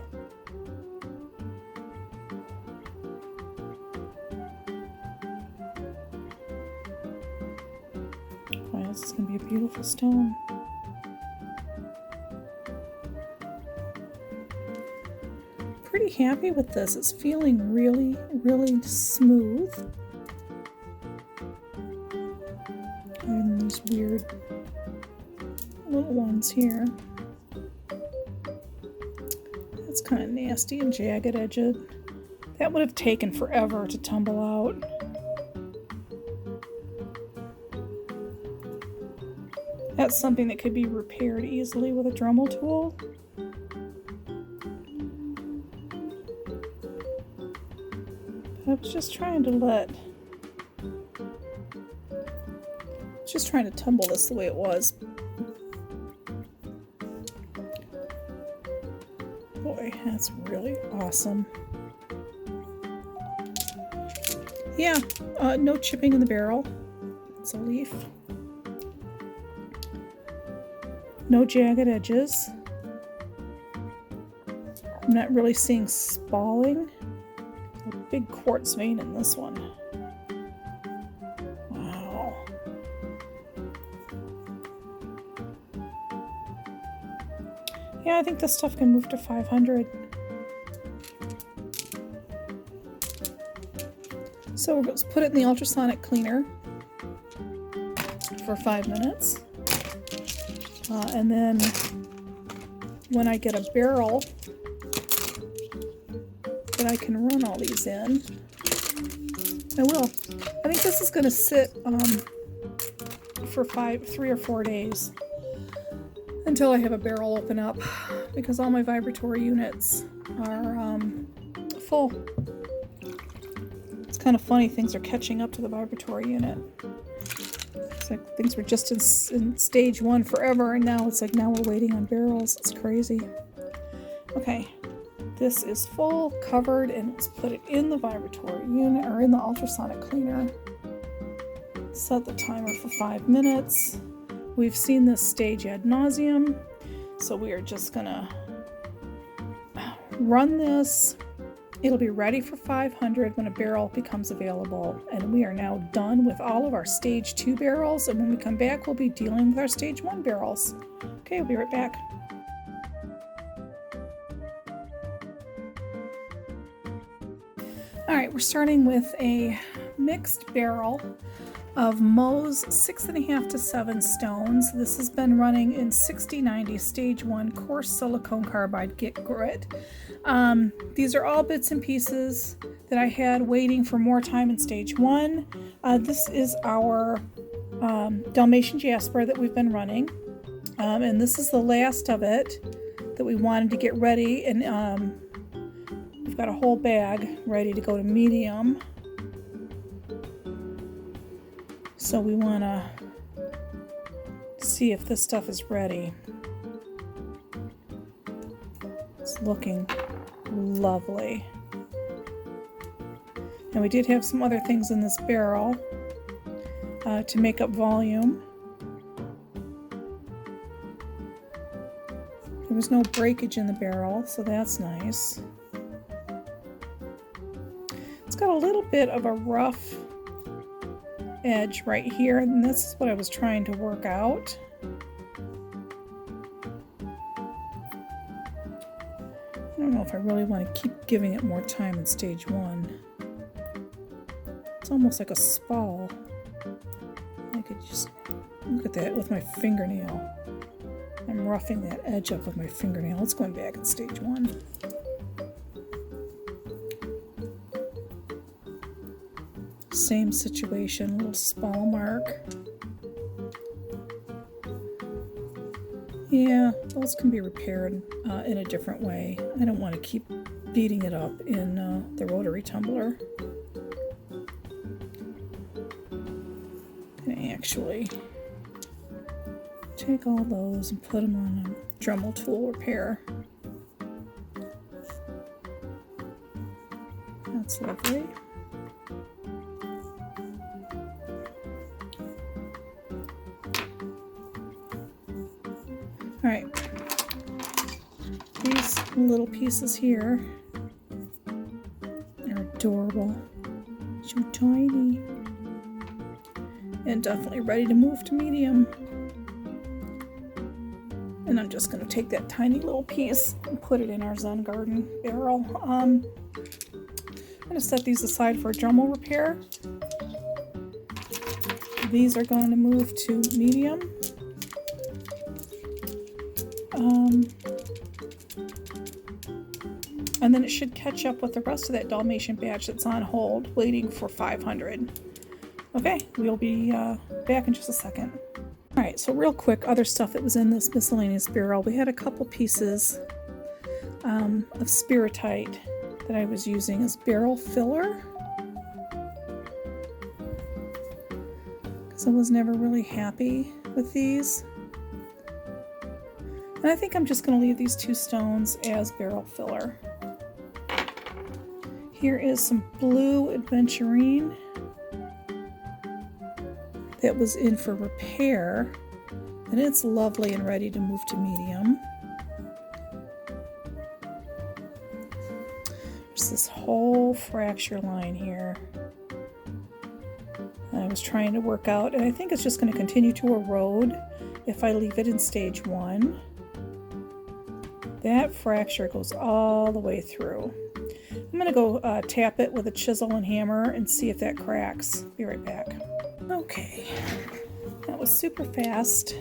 This is going to be a beautiful stone. Pretty happy with this. It's feeling really, really smooth. And these weird little ones here. That's kind of nasty and jagged edged. That would have taken forever to tumble out. That's something that could be repaired easily with a Dremel tool. I was just trying to tumble this the way it was. Boy, that's really awesome. Yeah, no chipping in the barrel. It's a leaf. No jagged edges. I'm not really seeing spalling. A big quartz vein in this one. Wow. Yeah, I think this stuff can move to 500. So we're going to put it in the ultrasonic cleaner for 5 minutes. And then when I get a barrel that I can run all these in, I will. I think this is going to sit for 3 or 4 days until I have a barrel open up, because all my vibratory units are full. It's kind of funny, things are catching up to the vibratory unit. It's like things were just in stage 1 forever, and now it's like now we're waiting on barrels. It's crazy. Okay, this is full, covered, and let's put it in the vibratory unit, or in the ultrasonic cleaner. Set the timer for 5 minutes. We've seen this stage ad nauseum, so we are just gonna run this. It'll be ready for 500 when a barrel becomes available, and we are now done with all of our stage 2 barrels, and when we come back we'll be dealing with our stage 1 barrels. Okay, we'll be right back. Alright, we're starting with a mixed barrel of Mohs 6.5 to 7 stones. This has been running in 6090 stage 1 coarse silicone carbide grit. These are all bits and pieces that I had waiting for more time in stage 1. This is our Dalmatian Jasper that we've been running, and this is the last of it that we wanted to get ready, and we've got a whole bag ready to go to medium. So we want to see if this stuff is ready. It's looking lovely. And we did have some other things in this barrel to make up volume. There was no breakage in the barrel, so that's nice. It's got a little bit of a rough edge right here, and this is what I was trying to work out. I don't know if I really want to keep giving it more time in stage 1. It's almost like a spall. I could just look at that with my fingernail. I'm roughing that edge up with my fingernail. It's going back in stage 1. Same situation, little spall mark. Yeah, those can be repaired in a different way. I don't want to keep beating it up in the rotary tumbler. I'm gonna actually take all those and put them on a Dremel tool repair. That's lovely. Alright, these little pieces here are adorable, so tiny, and definitely ready to move to medium. And I'm just going to take that tiny little piece and put it in our Zen Garden barrel. I'm going to set these aside for a Dremel repair. These are going to move to medium. And then it should catch up with the rest of that Dalmatian batch that's on hold, waiting for 500. Okay, we'll be back in just a second. Alright, so real quick, other stuff that was in this miscellaneous barrel. We had a couple pieces of Spiritite that I was using as barrel filler, because I was never really happy with these. And I think I'm just going to leave these 2 stones as barrel filler. Here is some blue Aventurine that was in for repair, and it's lovely and ready to move to medium. There's this whole fracture line here that I was trying to work out, and I think it's just going to continue to erode if I leave it in stage 1. That fracture goes all the way through. I'm going to go tap it with a chisel and hammer and see if that cracks. Be right back. Okay, that was super fast.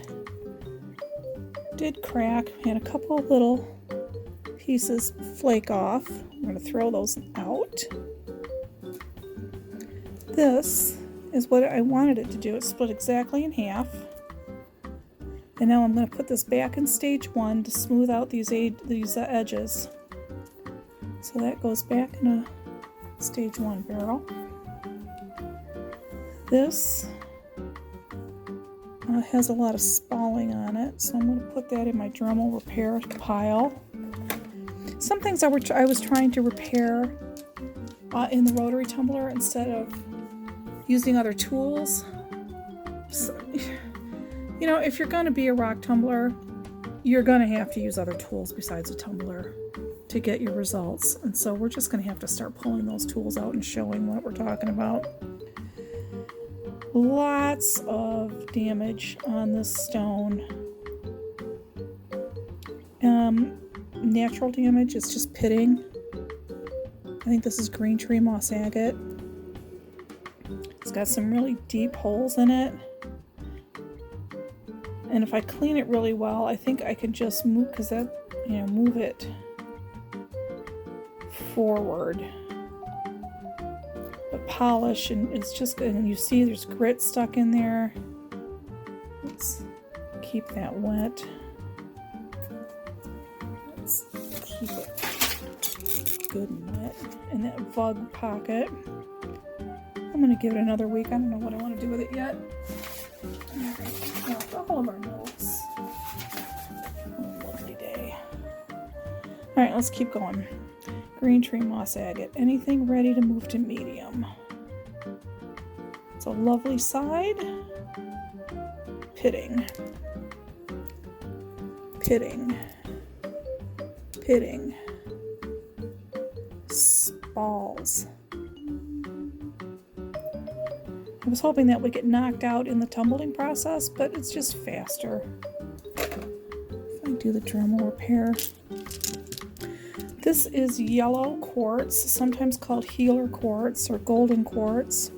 did crack. Had a couple of little pieces flake off. I'm going to throw those out. This is what I wanted it to do. It split exactly in half. And now I'm going to put this back in stage 1 to smooth out these edges. So that goes back in a stage 1 barrel. This has a lot of spalling on it, so I'm going to put that in my Dremel repair pile. Some things I was trying to repair in the rotary tumbler instead of using other tools. So, you know, if you're going to be a rock tumbler, you're going to have to use other tools besides a tumbler to get your results. And so we're just going to have to start pulling those tools out and showing what we're talking about. Lots of damage on this stone. Natural damage is just pitting. I think this is green tree moss agate. It's got some really deep holes in it. And if I clean it really well, I think I can just move, move it forward. But polish, and it's just, and you see there's grit stuck in there. Let's keep that wet. Let's keep it good and wet in that vug pocket. I'm going to give it another week. I don't know what I want to do with it yet. Alright, all of our notes. Oh, lovely day. Alright, let's keep going. Green tree moss agate. Anything ready to move to medium. It's a lovely side. Pitting. Pitting. Pitting. Spalls. I was hoping that would get knocked out in the tumbling process, but it's just faster. If I do the Dremel repair. This is yellow quartz, sometimes called healer quartz or golden quartz.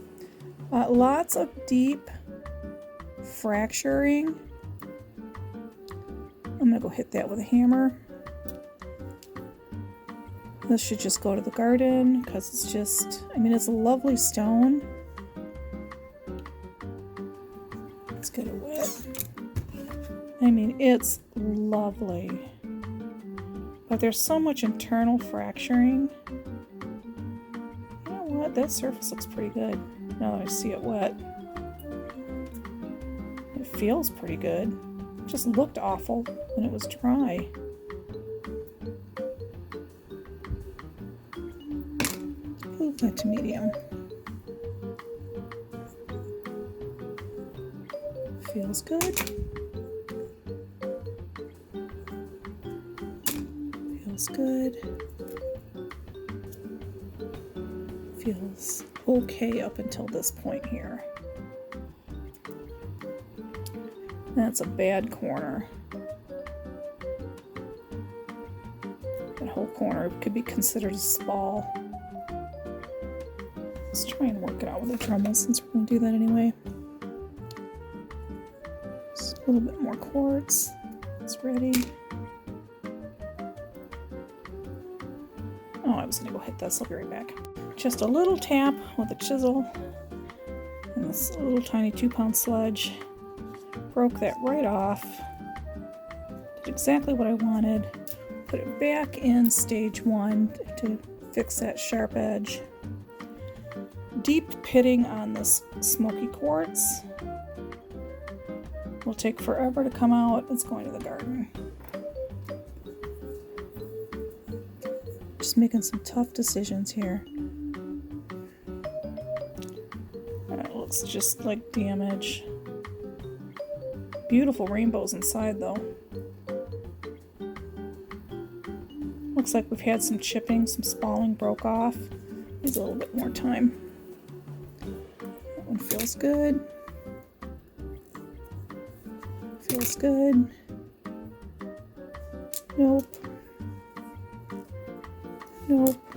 Lots of deep fracturing. I'm going to go hit that with a hammer. This should just go to the garden because it's just, I mean, it's a lovely stone. Let's get it wet. I mean, it's lovely. But there's so much internal fracturing. You know what? That surface looks pretty good now that I see it wet. It feels pretty good. It just looked awful when it was dry. Move that to medium. Feels good. Feels good. Feels okay up until this point here. That's a bad corner. That whole corner could be considered a spall. Let's try and work it out with a Dremel since we're going to do that anyway. Just a little bit more quartz. It's ready. Oh, I was going to go hit this. I'll be right back. Just a little tap with a chisel and this little tiny 2-pound sludge. Broke that right off. Did exactly what I wanted. Put it back in stage 1 to fix that sharp edge. Deep pitting on this smoky quartz. Will take forever to come out. It's going to the garden. Just making some tough decisions here. That looks just like damage. Beautiful rainbows inside though. Looks like we've had some chipping, some spalling broke off. Needs a little bit more time. That one feels good. Feels good. Nope. Nope. I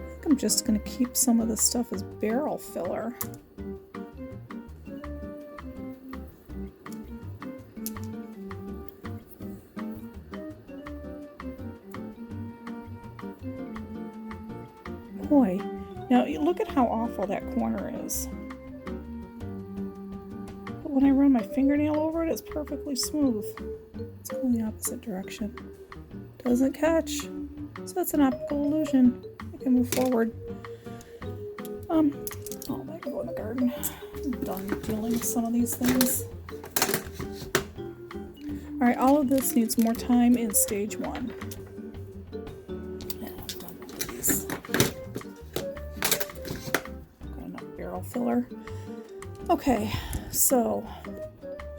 think I'm just going to keep some of this stuff as barrel filler. boy. Now look at how awful that corner is. But when I run my fingernail over it, it's perfectly smooth. Let's go in the opposite direction. Doesn't catch. So that's an optical illusion. I can move forward. Oh, I can go in the garden. I'm done dealing with some of these things. Alright, all of this needs more time in stage 1. Yeah, I'm done with these. Got enough barrel filler. Okay, so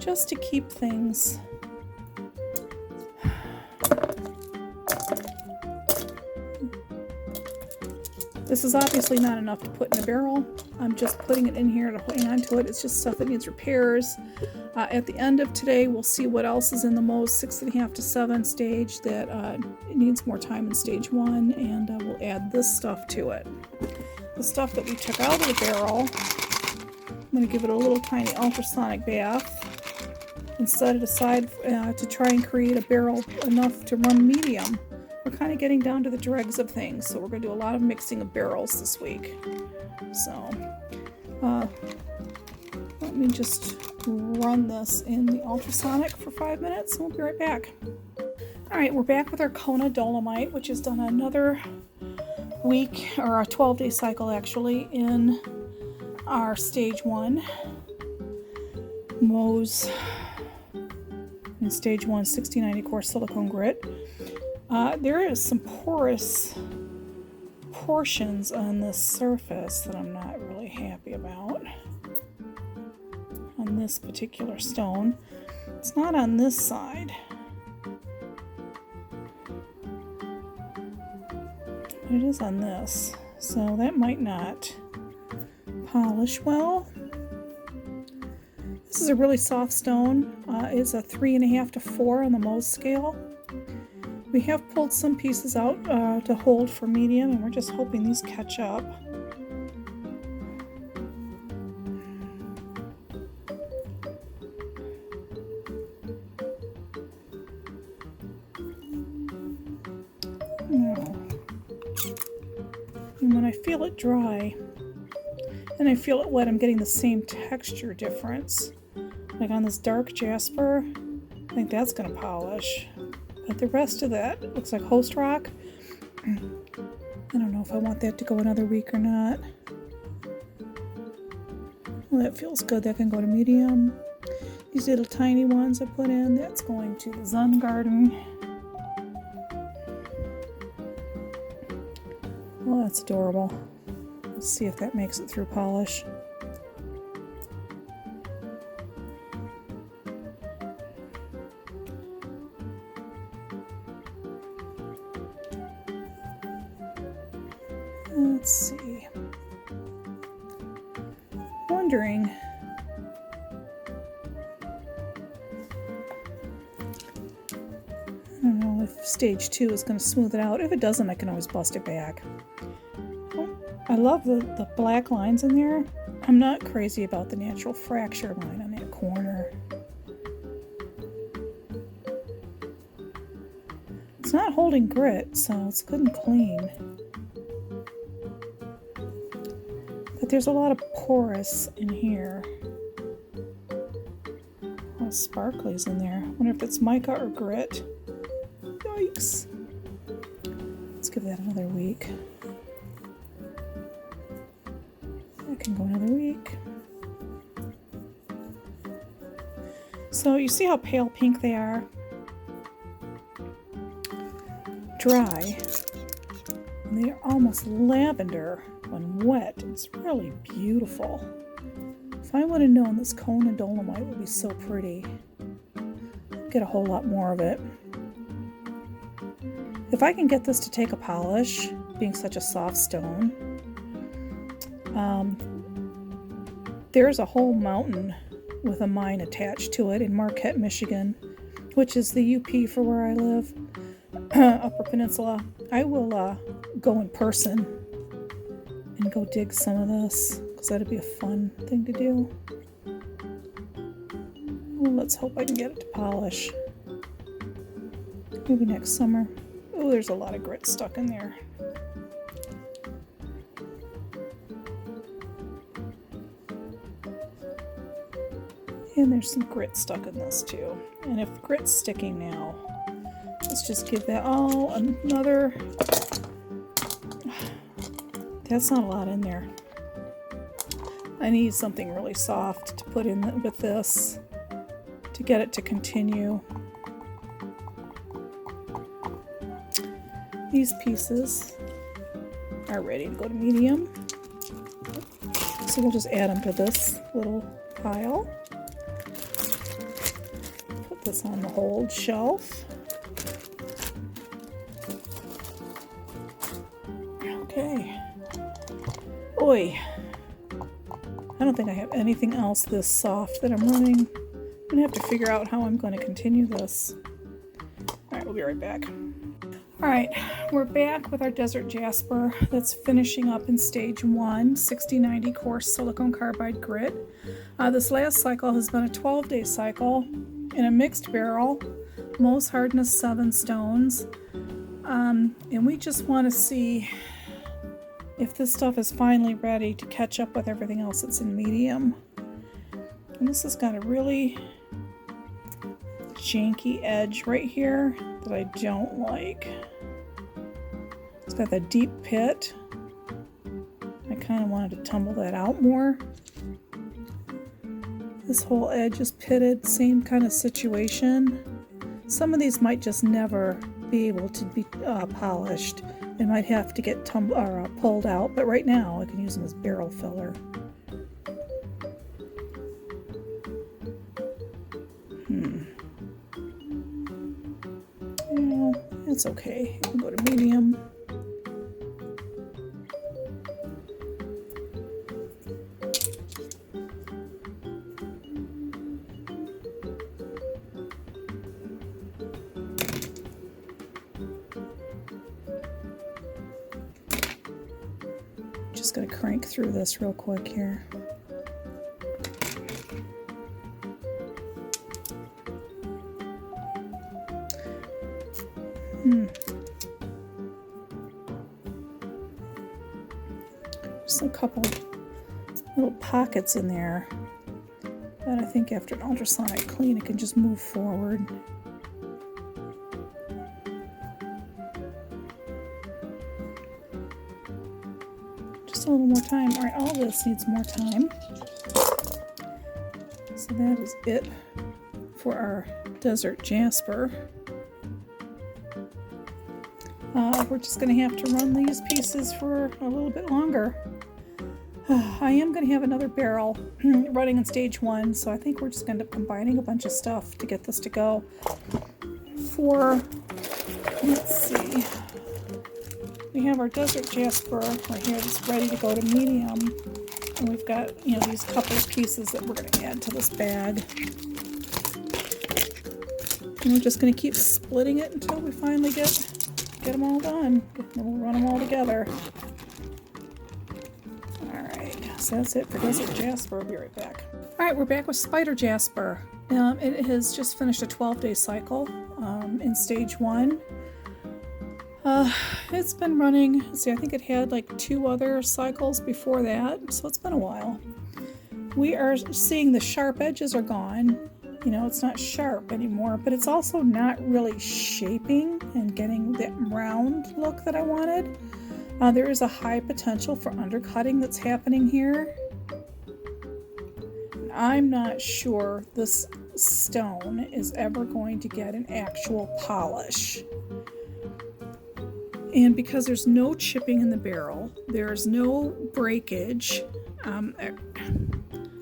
just to keep things this is obviously not enough to put in a barrel. I'm just putting it in here to hang on to it. It's just stuff that needs repairs. At the end of today, we'll see what else is in the Mo's 6.5 to 7 stage that it needs more time in stage 1, and we'll add this stuff to it. The stuff that we took out of the barrel, I'm going to give it a little tiny ultrasonic bath and set it aside to try and create a barrel enough to run medium. We're kind of getting down to the dregs of things, so we're going to do a lot of mixing of barrels this week. So, let me just run this in the ultrasonic for 5 minutes, and we'll be right back. Alright, we're back with our Kona Dolomite, which has done another week, or a 12-day cycle actually, in our stage 1. Mo's in stage 1 6090 core silicone grit. There is some porous portions on this surface that I'm not really happy about on this particular stone. It's not on this side, but it is on this, so that might not polish well. This is a really soft stone. It's a 3.5 to 4 on the Mohs scale. We have pulled some pieces out to hold for medium, and we're just hoping these catch up. And when I feel it dry and I feel it wet, I'm getting the same texture difference. Like on this dark Jasper, I think that's going to polish. But the rest of that looks like host rock. I don't know if I want that to go another week or not. Well, that feels good. That can go to medium. These little tiny ones I put in, that's going to the Zen Garden. Well, that's adorable. Let's see if that makes it through polish. Let's see. Wondering. I don't know if stage 2 is going to smooth it out. If it doesn't, I can always bust it back. Oh, I love the black lines in there. I'm not crazy about the natural fracture line on that corner. It's not holding grit, so it's good and clean. But there's a lot of porous in here. A lot of sparklies in there. I wonder if it's mica or grit. Yikes. Let's give that another week. That can go another week. So you see how pale pink they are? Dry. And they are almost lavender when wet. It's really beautiful. If I would have known this Kona Dolomite would be so pretty, I'd get a whole lot more of it. If I can get this to take a polish, being such a soft stone, there's a whole mountain with a mine attached to it in Marquette, Michigan, which is the UP for where I live, Upper Peninsula. I will go in person and go dig some of this, because that'd be a fun thing to do. Well, let's hope I can get it to polish. Maybe next summer. Oh, there's a lot of grit stuck in there. And there's some grit stuck in this too. And if grit's sticking now, let's just give that all another... That's not a lot in there. I need something really soft to put in with this to get it to continue. These pieces are ready to go to medium. So we'll just add them to this little pile. Put this on the hold shelf. Okay. Oi. I don't think I have anything else this soft that I'm running. I'm gonna have to figure out how I'm going to continue this. Alright, we'll be right back. Alright, we're back with our Desert Jasper that's finishing up in stage 1, 6090 coarse silicone carbide grit. This last cycle has been a 12-day cycle in a mixed barrel, Mohs hardness 7 stones. And we just want to see if this stuff is finally ready to catch up with everything else that's in medium. And this has got a really janky edge right here that I don't like. It's got that deep pit. I kind of wanted to tumble that out more. This whole edge is pitted, same kind of situation. Some of these might just never be able to be polished. They might have to get pulled out, but right now I can use them as barrel filler. Yeah, that's okay. I'll go to medium. Just going to crank through this real quick here. Just a couple little pockets in there that I think after an ultrasonic clean it can just move forward. Just a little more time. Alright, all this needs more time. So that is it for our Desert Jasper. We're just going to have to run these pieces for a little bit longer. I am going to have another barrel running in stage 1, so I think we're just going to end up combining a bunch of stuff to get this to go. Let's see, we have our Desert Jasper right here that's ready to go to medium, and we've got, these couple of pieces that we're going to add to this bag. And we're just going to keep splitting it until we finally get them all done. And we'll run them all together. So that's it for Desert Jasper. I'll be right back. Alright, we're back with Spider Jasper. It has just finished a 12-day cycle in stage 1. It's been running, I think it had like 2 other cycles before that, so it's been a while. We are seeing the sharp edges are gone. It's not sharp anymore, but it's also not really shaping and getting that round look that I wanted. There is a high potential for undercutting that's happening here. I'm not sure this stone is ever going to get an actual polish. And because there's no chipping in the barrel, there's no breakage,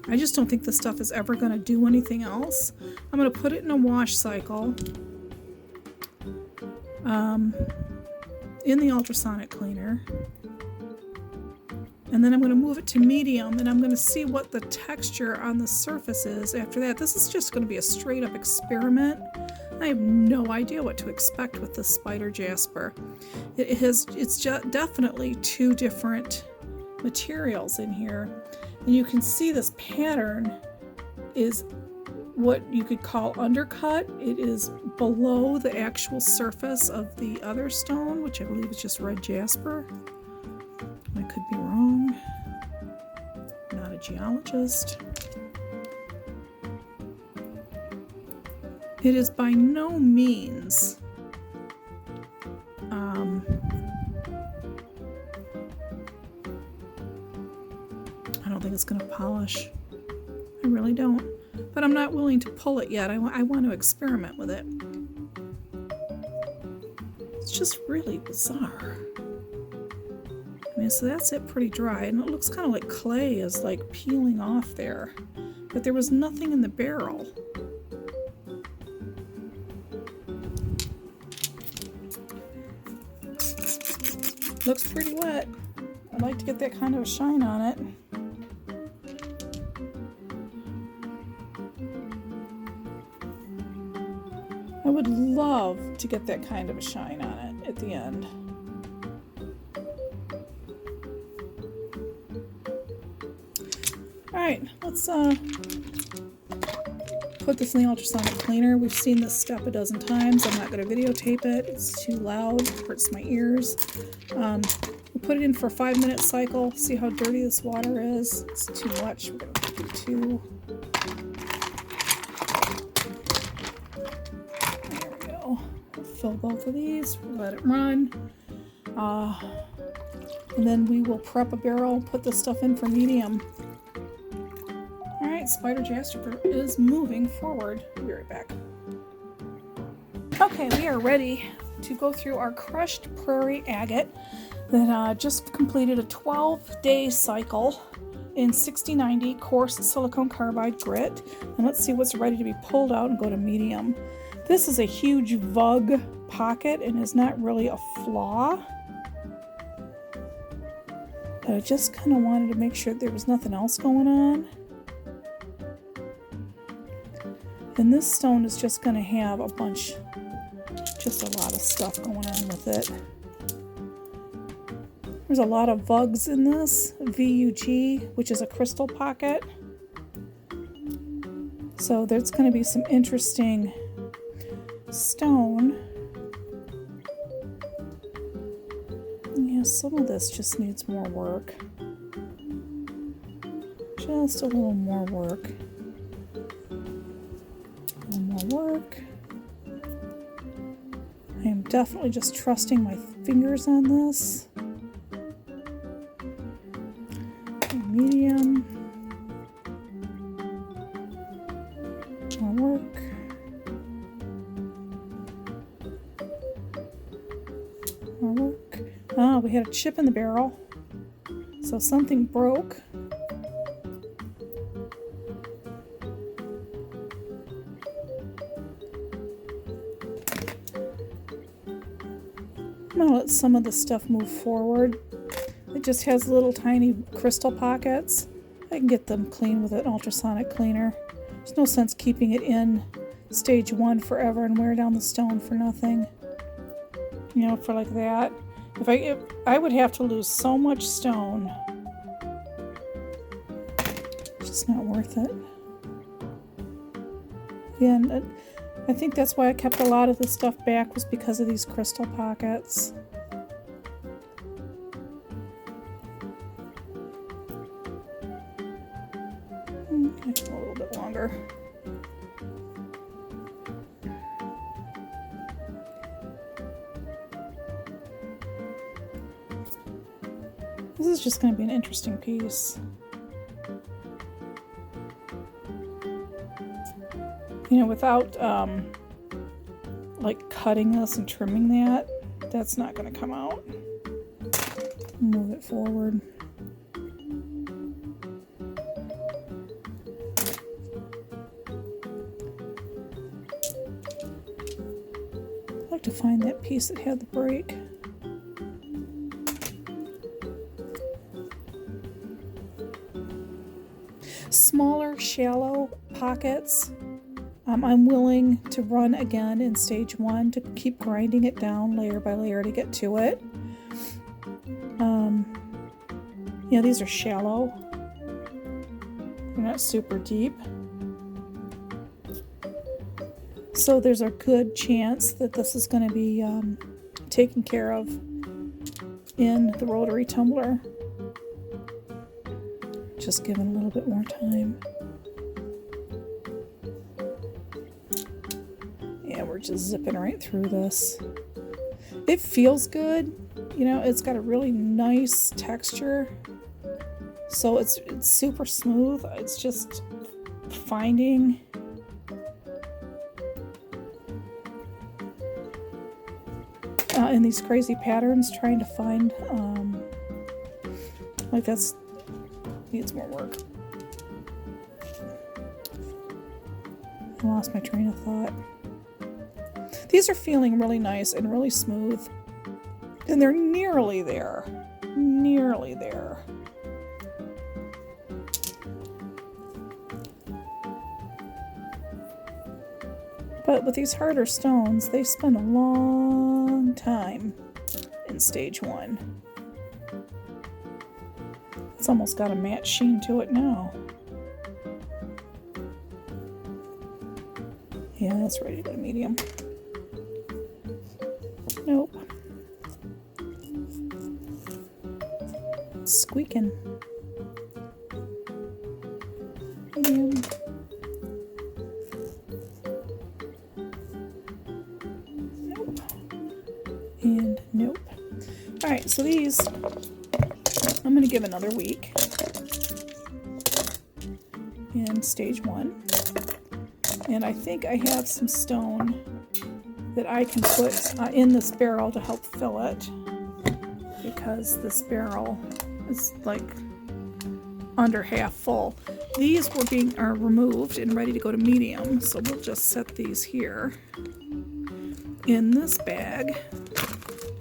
I just don't think this stuff is ever going to do anything else. I'm going to put it in a wash cycle in the ultrasonic cleaner, and then I'm going to move it to medium, and I'm going to see what the texture on the surface is after that. This is just going to be a straight up experiment. I have no idea what to expect with this Spider Jasper. It's definitely 2 different materials in here, and you can see this pattern is what you could call undercut. It is below the actual surface of the other stone, which I believe is just red jasper. I could be wrong. I'm not a geologist. It is by no means I don't think it's going to polish. I really don't. But I'm not willing to pull it yet. I want to experiment with it. It's just really bizarre. I mean, so that's it, pretty dry. And it looks kind of like clay is like peeling off there. But there was nothing in the barrel. Looks pretty wet. I'd like to get that kind of a shine on it. I would love to get that kind of a shine on it at the end. Alright, let's put this in the ultrasonic cleaner. We've seen this step a dozen times. I'm not going to videotape it. It's too loud. It hurts my ears. We'll put it in for a 5-minute cycle. See how dirty this water is. It's too much. We're going to do 2. There we go. We'll fill both of these. We'll let it run. And then we will prep a barrel, put this stuff in for medium. Alright, Spider Jasper is moving forward. We'll be right back. Okay, we are ready to go through our crushed Prairie agate that just completed a 12-day cycle in 6090 coarse silicone carbide grit. And let's see what's ready to be pulled out and go to medium. This is a huge vug pocket and is not really a flaw. But I just kind of wanted to make sure there was nothing else going on. And this stone is just going to have a bunch, just a lot of stuff going on with it. There's a lot of vugs in this, VUG, which is a crystal pocket. So there's going to be some interesting stone. Yeah, some of this just needs more work. Just a little more work. A little more work. I am definitely just trusting my fingers on this. Medium. More work. More work. Ah, we had a chip in the barrel. So something broke. I'm going to let some of the stuff move forward. It just has little tiny crystal pockets. I can get them clean with an ultrasonic cleaner. There's no sense keeping it in stage 1 forever and wear down the stone for nothing. You know, for like that. If I would have to lose so much stone. It's just not worth it. Again, I think that's why I kept a lot of this stuff back, was because of these crystal pockets. Take a little bit longer. This is just going to be an interesting piece. You know, without like cutting this and trimming that, that's not going to come out. Move it forward. I'd like to find that piece that had the break. Smaller, shallow pockets. I'm willing to run again in stage 1 to keep grinding it down layer by layer to get to it. You know, these are shallow. They're not super deep. So there's a good chance that this is going to be taken care of in the rotary tumbler. Just given a little bit more time. we're just zipping right through this. It feels good. You know, it's got a really nice texture. So it's super smooth. It's just finding in these crazy patterns, trying to find like that's needs more work. I lost my train of thought. These are feeling really nice and really smooth, and they're nearly there. Nearly there. But with these harder stones, they spend a long time in stage 1. It's almost got a matte sheen to it now. Yeah, that's ready to go to medium. Nope. It's squeaking. Medium. Nope. And nope. Alright, so these I'm going to give another week in stage 1. And I think I have some stone that I can put in this barrel to help fill it, because this barrel is like under half full. These are removed and ready to go to medium, so we'll just set these here in this bag.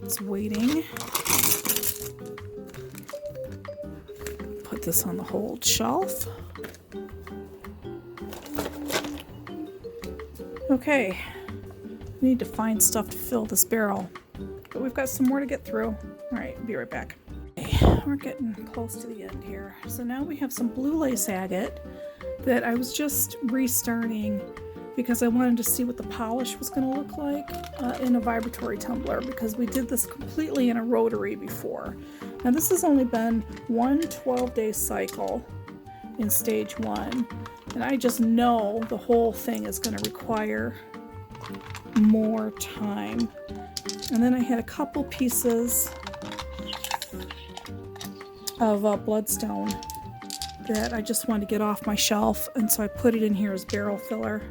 It's waiting. Put this on the hold shelf. Okay, we need to find stuff to fill this barrel, but we've got some more to get through. All right, be right back. Okay, we're getting close to the end here. So now we have some blue lace agate that I was just restarting because I wanted to see what the polish was going to look like in a vibratory tumbler, because we did this completely in a rotary before. Now this has only been one 12-day cycle in stage 1. And I just know the whole thing is going to require more time. And then I had a couple pieces of bloodstone that I just wanted to get off my shelf, and so I put it in here as barrel filler.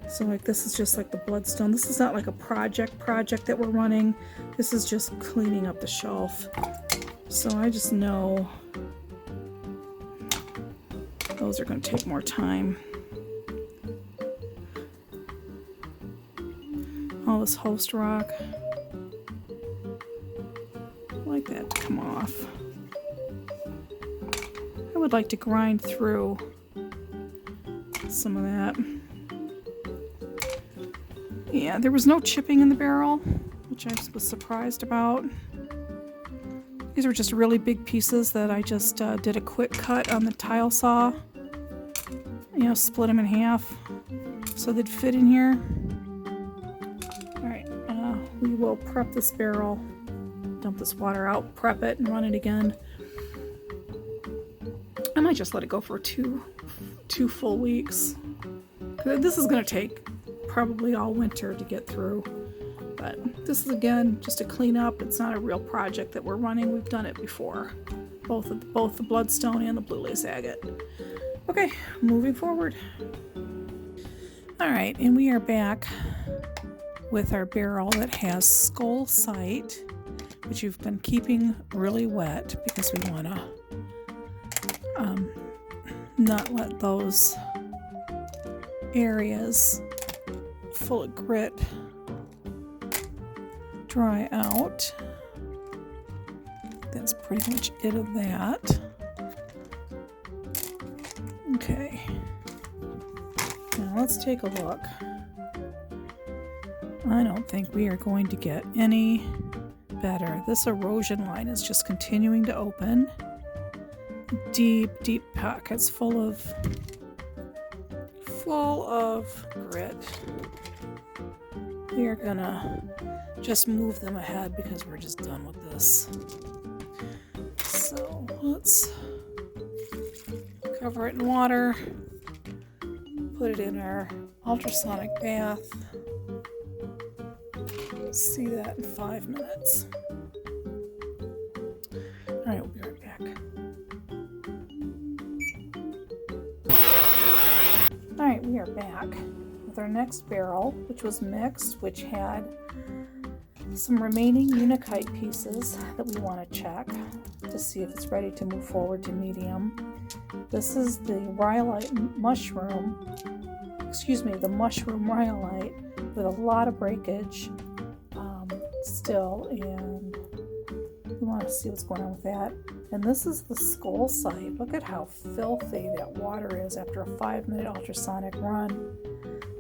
So like this is just like the bloodstone. This is not like a project that we're running. This is just cleaning up the shelf. So I just know those are going to take more time. All this host rock. I'd like that to come off. I would like to grind through some of that. Yeah, there was no chipping in the barrel, which I was surprised about. These were just really big pieces that I just did a quick cut on the tile saw. You know, split them in half so they'd fit in here. Alright, we will prep this barrel, dump this water out, prep it, and run it again. I might just let it go for two full weeks. This is going to take probably all winter to get through. But this is, again, just a cleanup. It's not a real project that we're running. We've done it before. Both the bloodstone and the blue lace agate. Okay, moving forward. Alright, and we are back with our barrel that has Scolecite, which you've been keeping really wet because we want to not let those areas full of grit dry out. That's pretty much it of that. Okay, now let's take a look. I don't think we are going to get any better. This erosion line is just continuing to open. Deep pockets full of grit. We are gonna just move them ahead because we're just done with this. So let's cover it in water, put it in our ultrasonic bath, See that in 5 minutes. All right, we'll be right back. All right, we are back with our next barrel, which was mixed, which had some remaining Unikite pieces that we want to check to see if it's ready to move forward to medium. This is the Rhyolite mushroom, the mushroom Rhyolite with a lot of breakage still, and we want to see what's going on with that. And this is the Scolecite. Look at how filthy that water is after a 5-minute ultrasonic run.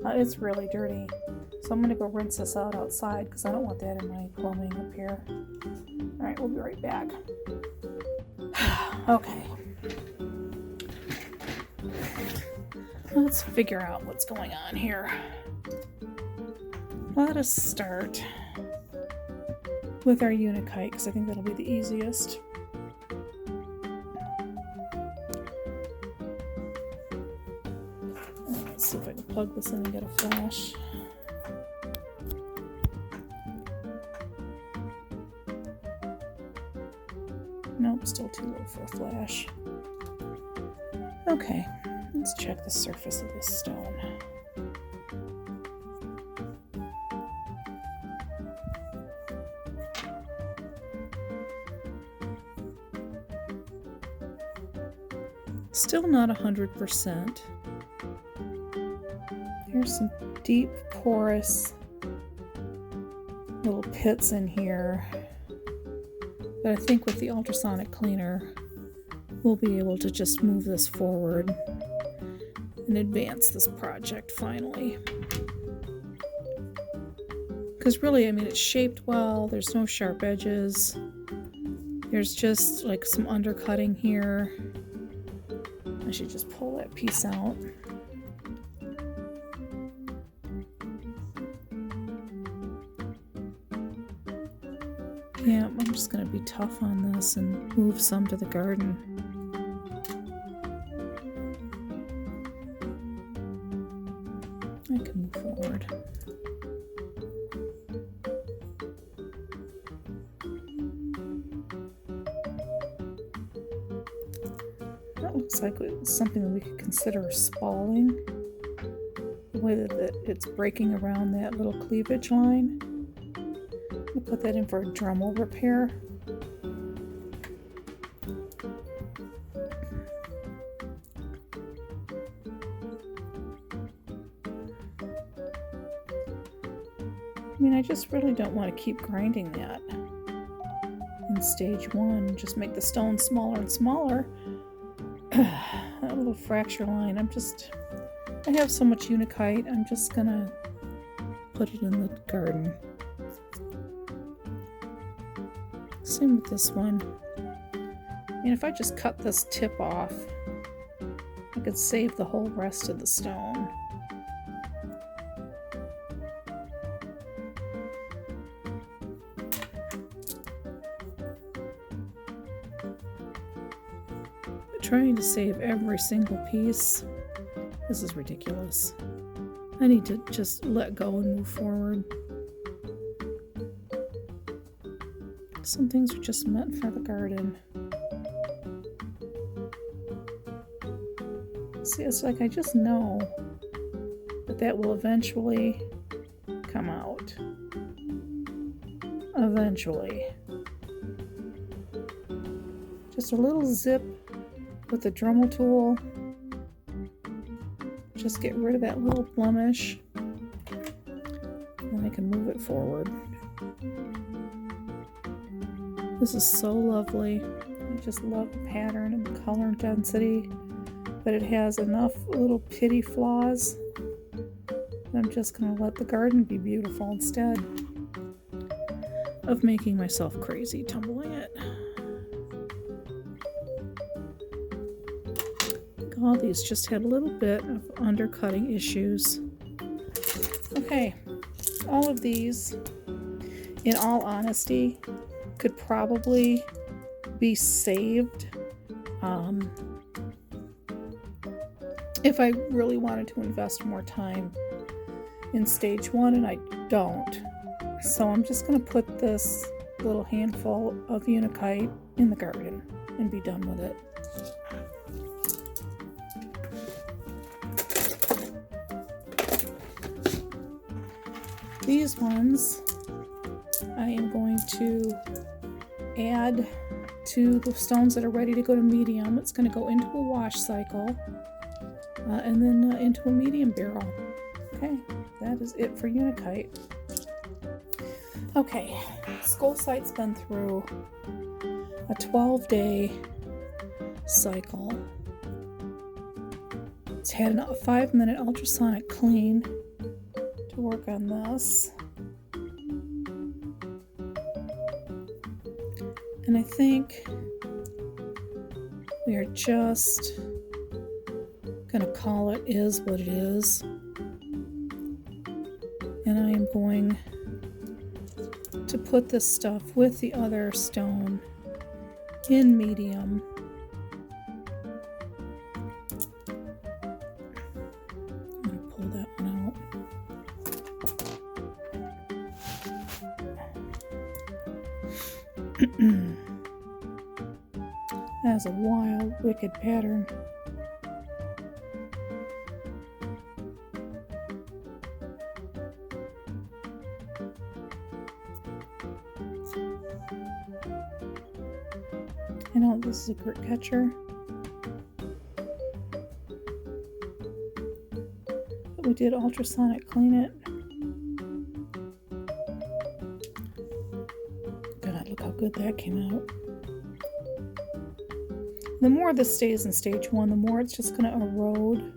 It's really dirty. So I'm going to go rinse this out outside because I don't want that in my plumbing up here. All right, we'll be right back. Okay. Let's figure out what's going on here. Let us start with our Unikite because I think that'll be the easiest. Let's see if I can plug this in and get a flash. Nope, still too low for a flash. Okay, let's check the surface of this stone. Still not 100%. Here's some deep, porous little pits in here. But I think with the ultrasonic cleaner, we'll be able to just move this forward and advance this project finally. Because really, I mean, it's shaped well. There's no sharp edges. There's just like some undercutting here. I should just pull that piece out. Yeah, I'm just going to be tough on this and move some to the garden. I can move forward. That looks like it's something that we could consider spalling. The way that it's breaking around that little cleavage line. We'll put that in for a Dremel repair. I mean, I just really don't want to keep grinding that in stage 1. Just make the stone smaller and smaller. That little fracture line, I have so much Unikite, I'm just gonna put it in the garden. Same with this one. And if I just cut this tip off, I could save the whole rest of the stone. But trying to save every single piece, this is ridiculous. I need to just let go and move forward. Some things are just meant for the garden. See, it's like I just know that will eventually come out. Eventually. Just a little zip with the Dremel tool. Just get rid of that little blemish. Then I can move it forward. This is so lovely. I just love the pattern and the color and density, but it has enough little pitty flaws. I'm just going to let the garden be beautiful instead of making myself crazy tumbling it. All these just had a little bit of undercutting issues. Okay, all of these, in all honesty, could probably be saved if I really wanted to invest more time in stage 1, and I don't. So I'm just going to put this little handful of Unakite in the garden and be done with it. These ones I am going to add to the stones that are ready to go to medium. It's going to go into a wash cycle and then into a medium barrel. Okay, that is it for Unakite. Okay, Scolecite's been through a 12-day cycle. It's had a 5-minute ultrasonic clean to work on this. And I think we are just going to call it is what it is. And I am going to put this stuff with the other stone in medium. I'm going to pull that one out. That's a wild, wicked pattern. I know this is a grit catcher, but we did ultrasonic clean it. God, look how good that came out. The more this stays in stage 1, the more it's just going to erode.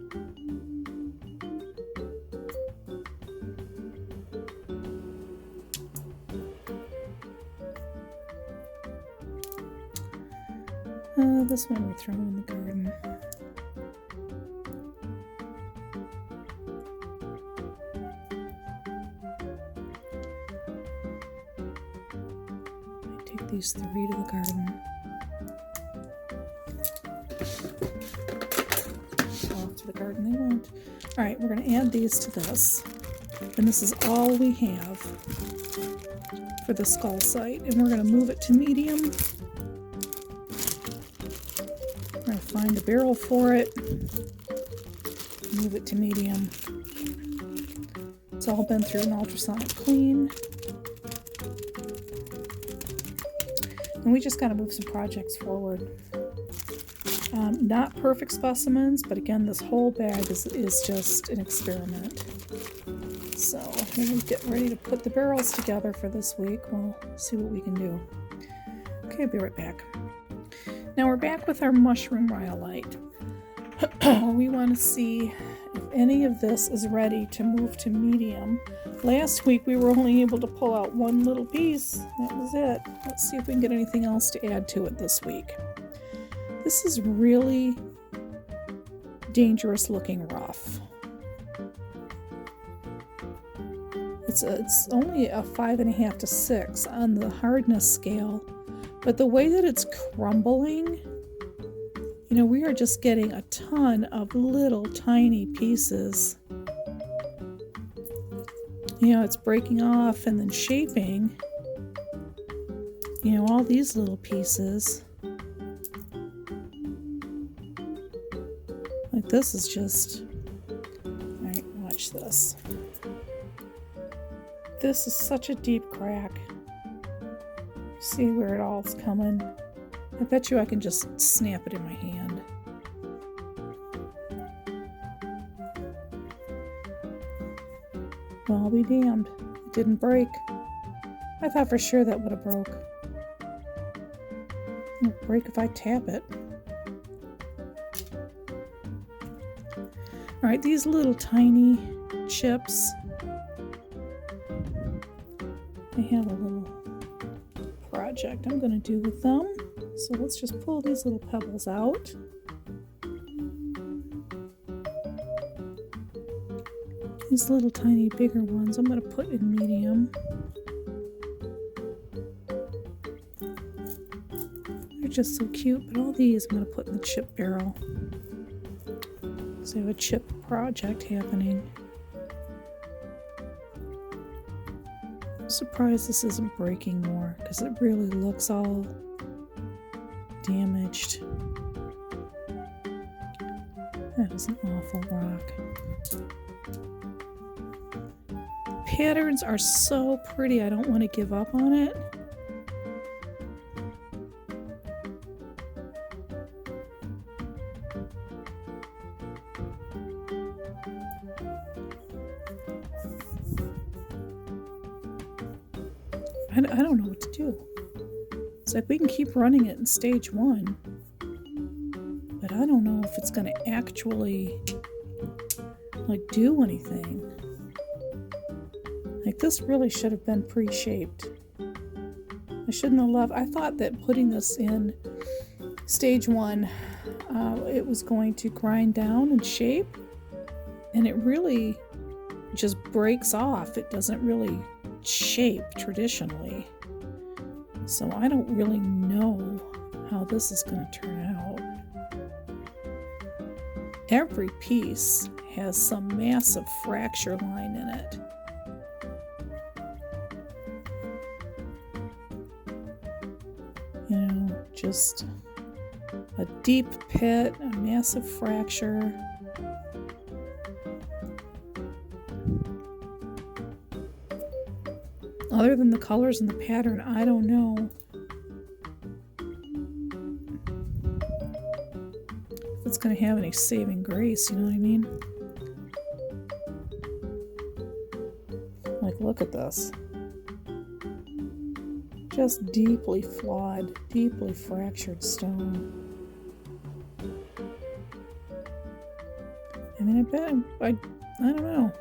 This one we throw in the garden. I take these 3 to the garden. Off to the garden they went. Alright, we're going to add these to this. And this is all we have for the Scolecite. And we're going to move it to medium. We're going to find a barrel for it. Move it to medium. It's all been through an ultrasonic clean. And we just got to move some projects forward. Not perfect specimens, but again, this whole bag is just an experiment. So when we get ready to put the barrels together for this week, we'll see what we can do. Okay, I'll be right back. Now we're back with our mushroom rhyolite. We want to see if any of this is ready to move to medium. Last week we were only able to pull out one little piece. That was it. Let's see if we can get anything else to add to it this week. This is really dangerous looking rough. It's only a 5.5 to 6 on the hardness scale, but the way that it's crumbling, you know, we are just getting a ton of little tiny pieces. You know, it's breaking off and then shaping, you know, all these little pieces. Like this is just, alright, watch this. This is such a deep crack. See where it all's coming? I bet you I can just snap it in my hand. Well, I'll be damned. It didn't break. I thought for sure that would have broke. It'll break if I tap it. Alright, these little tiny chips. I have a little project I'm going to do with them. So let's just pull these little pebbles out. These little tiny bigger ones I'm going to put in medium. They're just so cute, but all these I'm going to put in the chip barrel. So I have a chip project happening. surprised this isn't breaking more because it really looks all damaged. That is an awful rock. Patterns are so pretty, I don't want to give up on it. I don't know what to do. It's like we can keep running it in stage 1, but I don't know if it's going to actually like do anything. Like this really should have been pre-shaped. I shouldn't have left. I thought that putting this in stage 1, it was going to grind down and shape, and it really just breaks off. It doesn't really shape traditionally. So I don't really know how this is going to turn out. Every piece has some massive fracture line in it. You know, just a deep pit, a massive fracture. Other than the colors and the pattern, I don't know if it's going to have any saving grace, you know what I mean? Like, look at this. Just deeply flawed, deeply fractured stone. I mean, I bet I don't know.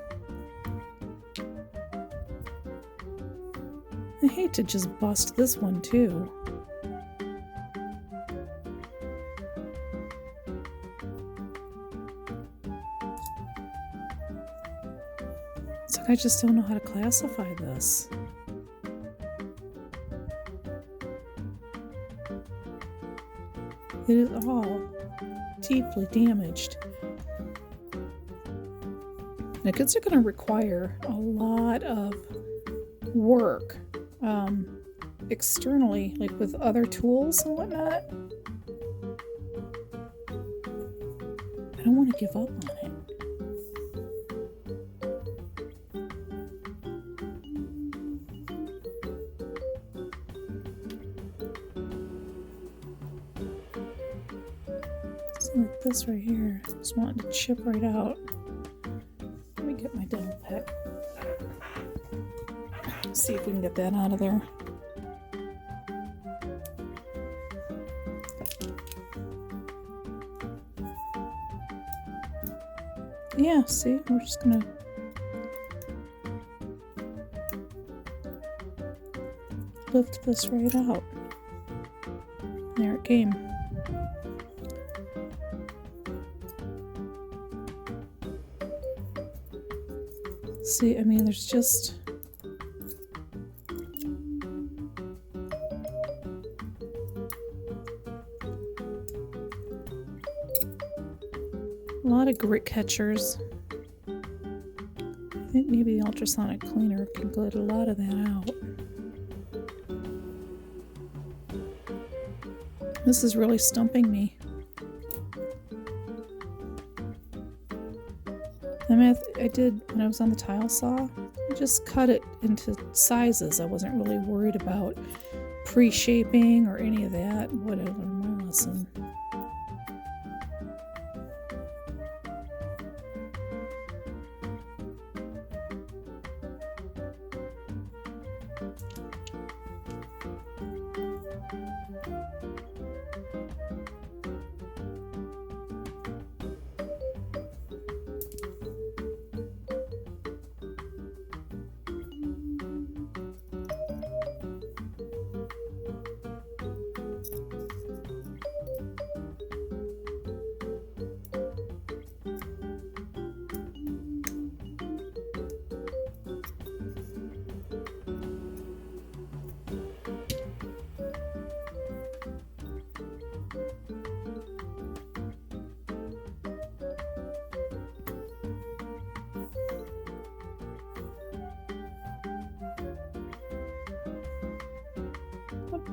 I hate to just bust this one too. It's like I just don't know how to classify this. It is all deeply damaged. Now, kids are going to require a lot of work externally, like with other tools and whatnot. I don't want to give up on it. Like this right here, just wanting to chip right out. Let me get my dental pick. See if we can get that out of there. Yeah, see, we're just gonna lift this right out. There it came. See, I mean, there's just a lot of grit catchers. I think maybe the ultrasonic cleaner can get a lot of that out. This is really stumping me. I mean, I did, when I was on the tile saw, I just cut it into sizes. I wasn't really worried about pre-shaping or any of that. Whatever, my lesson.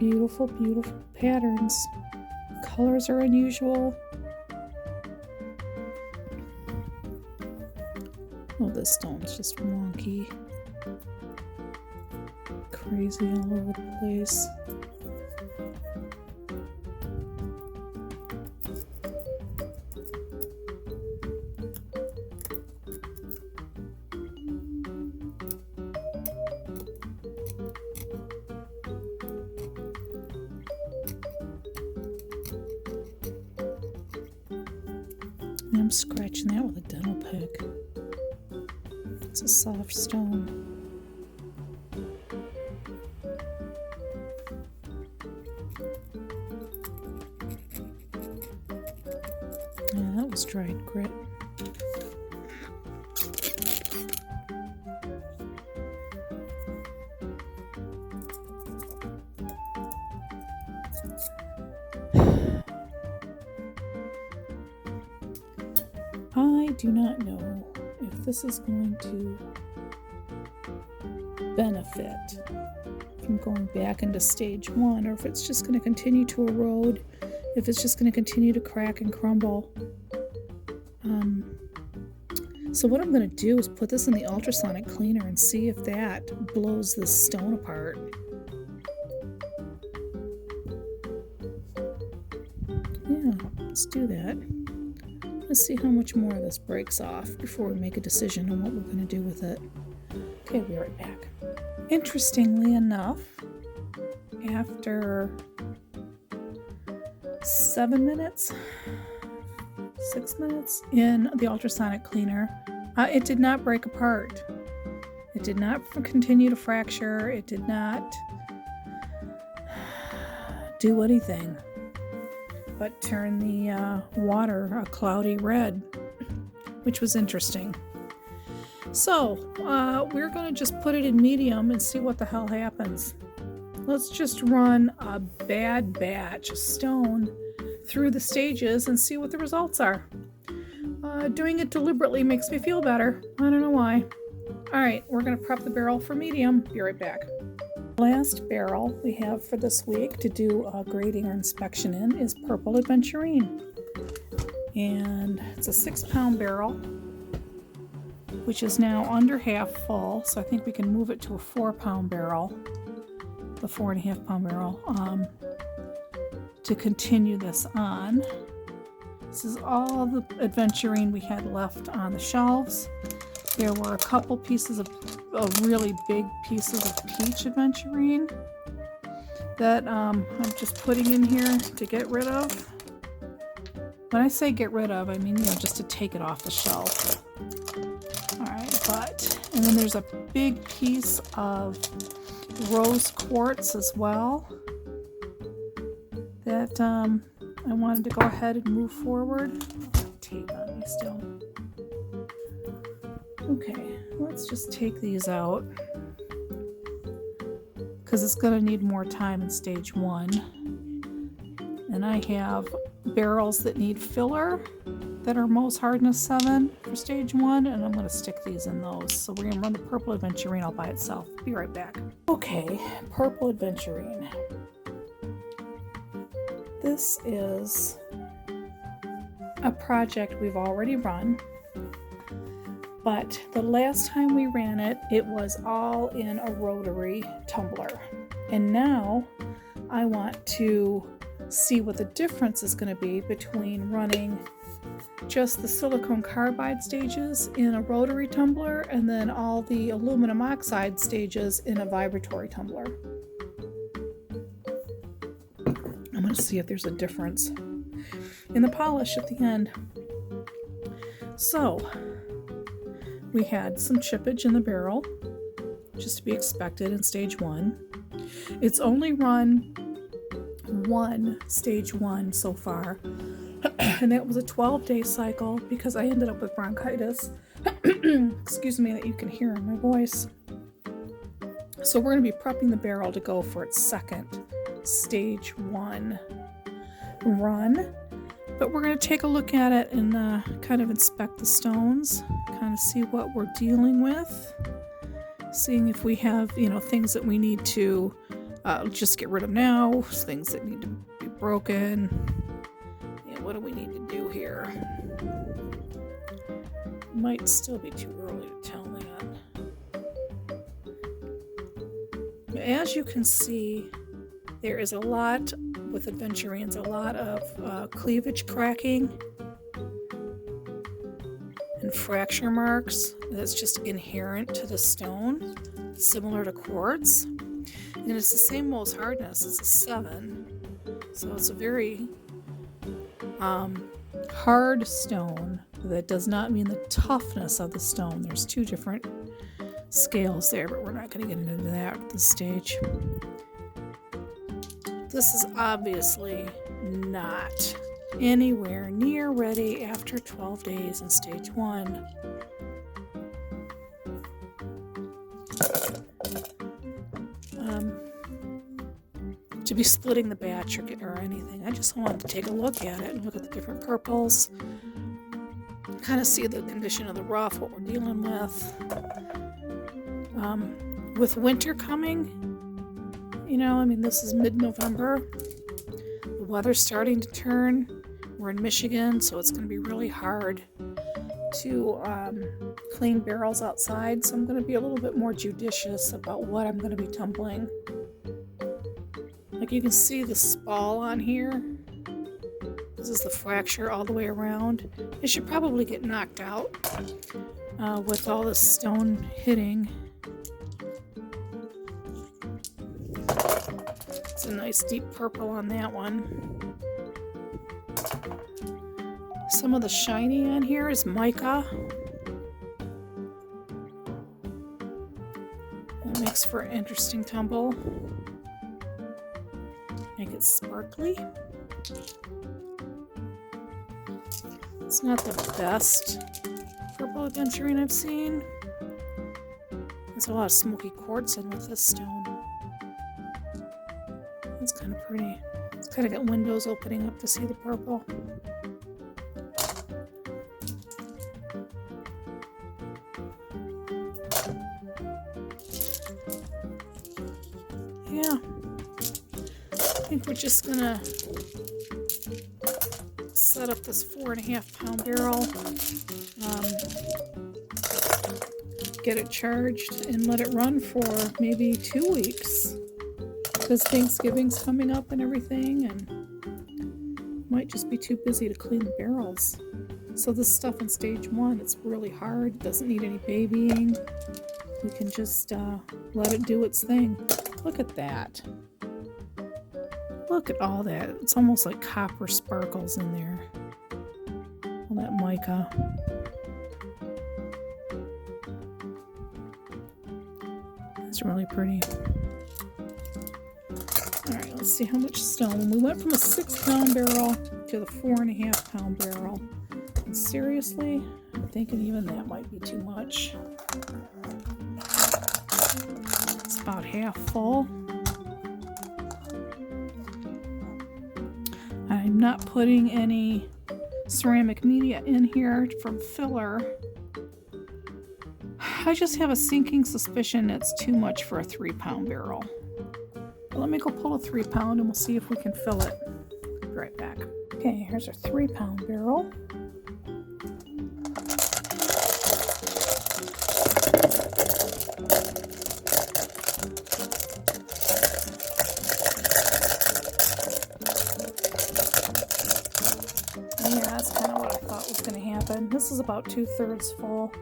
Beautiful, beautiful patterns. Colors are unusual. Oh, this stone's just wonky. Crazy all over the place. I'm scratching that with a dental pick. It's a soft stone. Yeah, that was dried grit. I do not know if this is going to benefit from going back into stage 1, or if it's just going to continue to erode, if it's just going to continue to crack and crumble. So what I'm going to do is put this in the ultrasonic cleaner and see if that blows this stone apart. Yeah, let's do that. Let's see how much more of this breaks off before we make a decision on what we're going to do with it. Okay, we'll be right back. Interestingly enough, after 7 minutes, 6 minutes in the ultrasonic cleaner, it did not break apart. It did not continue to fracture. It did not do anything but turn the water a cloudy red, which was interesting. So we're going to just put it in medium and see what the hell happens. Let's just run a bad batch of stone through the stages and see what the results are. Doing it deliberately makes me feel better. I don't know why. All right, we're going to prep the barrel for medium. Be right back. Last barrel we have for this week to do a grading or inspection in is Purple Aventurine. And it's a 6-pound barrel, which is now under half full, so I think we can move it to a 4-pound barrel, the 4.5-pound barrel, to continue this on. This is all the Aventurine we had left on the shelves. There were a couple pieces of really big pieces of peach Aventurine that I'm just putting in here to get rid of. When I say get rid of, I mean, just to take it off the shelf. Alright, and then there's a big piece of rose quartz as well that I wanted to go ahead and move forward. Tape on me still. Okay, let's just take these out because it's going to need more time in stage 1. And I have barrels that need filler that are most hardness 7 for stage 1, and I'm going to stick these in those. So we're going to run the Purple Aventurine all by itself. Be right back. Okay, Purple Aventurine. This is a project we've already run, but the last time we ran it, it was all in a rotary tumbler. And now I want to see what the difference is going to be between running just the silicone carbide stages in a rotary tumbler and then all the aluminum oxide stages in a vibratory tumbler. I'm going to see if there's a difference in the polish at the end. So we had some chippage in the barrel, just to be expected in stage 1. It's only run one stage 1 so far, and that was a 12-day cycle because I ended up with bronchitis. Excuse me, that you can hear in my voice. So we're going to be prepping the barrel to go for its second stage 1 run, but we're going to take a look at it and kind of inspect the stones, kind of see what we're dealing with, seeing if we have things that we need to just get rid of now. Things that need to be broken. And what do we need to do here? Might still be too early to tell that. As you can see, there is a lot with Aventurines, a lot of cleavage cracking and fracture marks. That's just inherent to the stone, similar to quartz. And it's the same Mohs hardness. It's a 7. So it's a very hard stone. That does not mean the toughness of the stone. There's 2 different scales there, but we're not going to get into that at this stage. This is obviously not anywhere near ready after 12 days in stage 1. To be splitting the batch or anything. I just wanted to take a look at it and look at the different purples. Kind of see the condition of the rough, what we're dealing with. With winter coming, this is mid-November. The weather's starting to turn. We're in Michigan, so it's going to be really hard to clean barrels outside. So I'm going to be a little bit more judicious about what I'm going to be tumbling. Like you can see the spall on here. This is the fracture all the way around. It should probably get knocked out with all this stone hitting. It's a nice deep purple on that one. Some of the shiny on here is mica. That makes for an interesting tumble. Make it sparkly. It's not the best purple Aventurine I've seen. There's a lot of smoky quartz in with this stone. It's kind of pretty. It's kind of got windows opening up to see the purple. Yeah. I think we're just gonna set up this 4.5-pound barrel, get it charged, and let it run for maybe 2 weeks. Because Thanksgiving's coming up and everything, and might just be too busy to clean the barrels. So this stuff in stage 1, it's really hard. It doesn't need any babying. We can just let it do its thing. Look at that. Look at all that. It's almost like copper sparkles in there. All that mica. That's really pretty. Alright, let's see how much stone. We went from a 6-pound barrel to the 4.5-pound barrel. And seriously, I'm thinking even that might be too much. It's about half full. I'm not putting any ceramic media in here from filler. I just have a sinking suspicion it's too much for a 3-pound barrel. But let me go pull a 3-pound and we'll see if we can fill it. Be right back. Okay, here's our 3-pound barrel. This is about 2/3 full,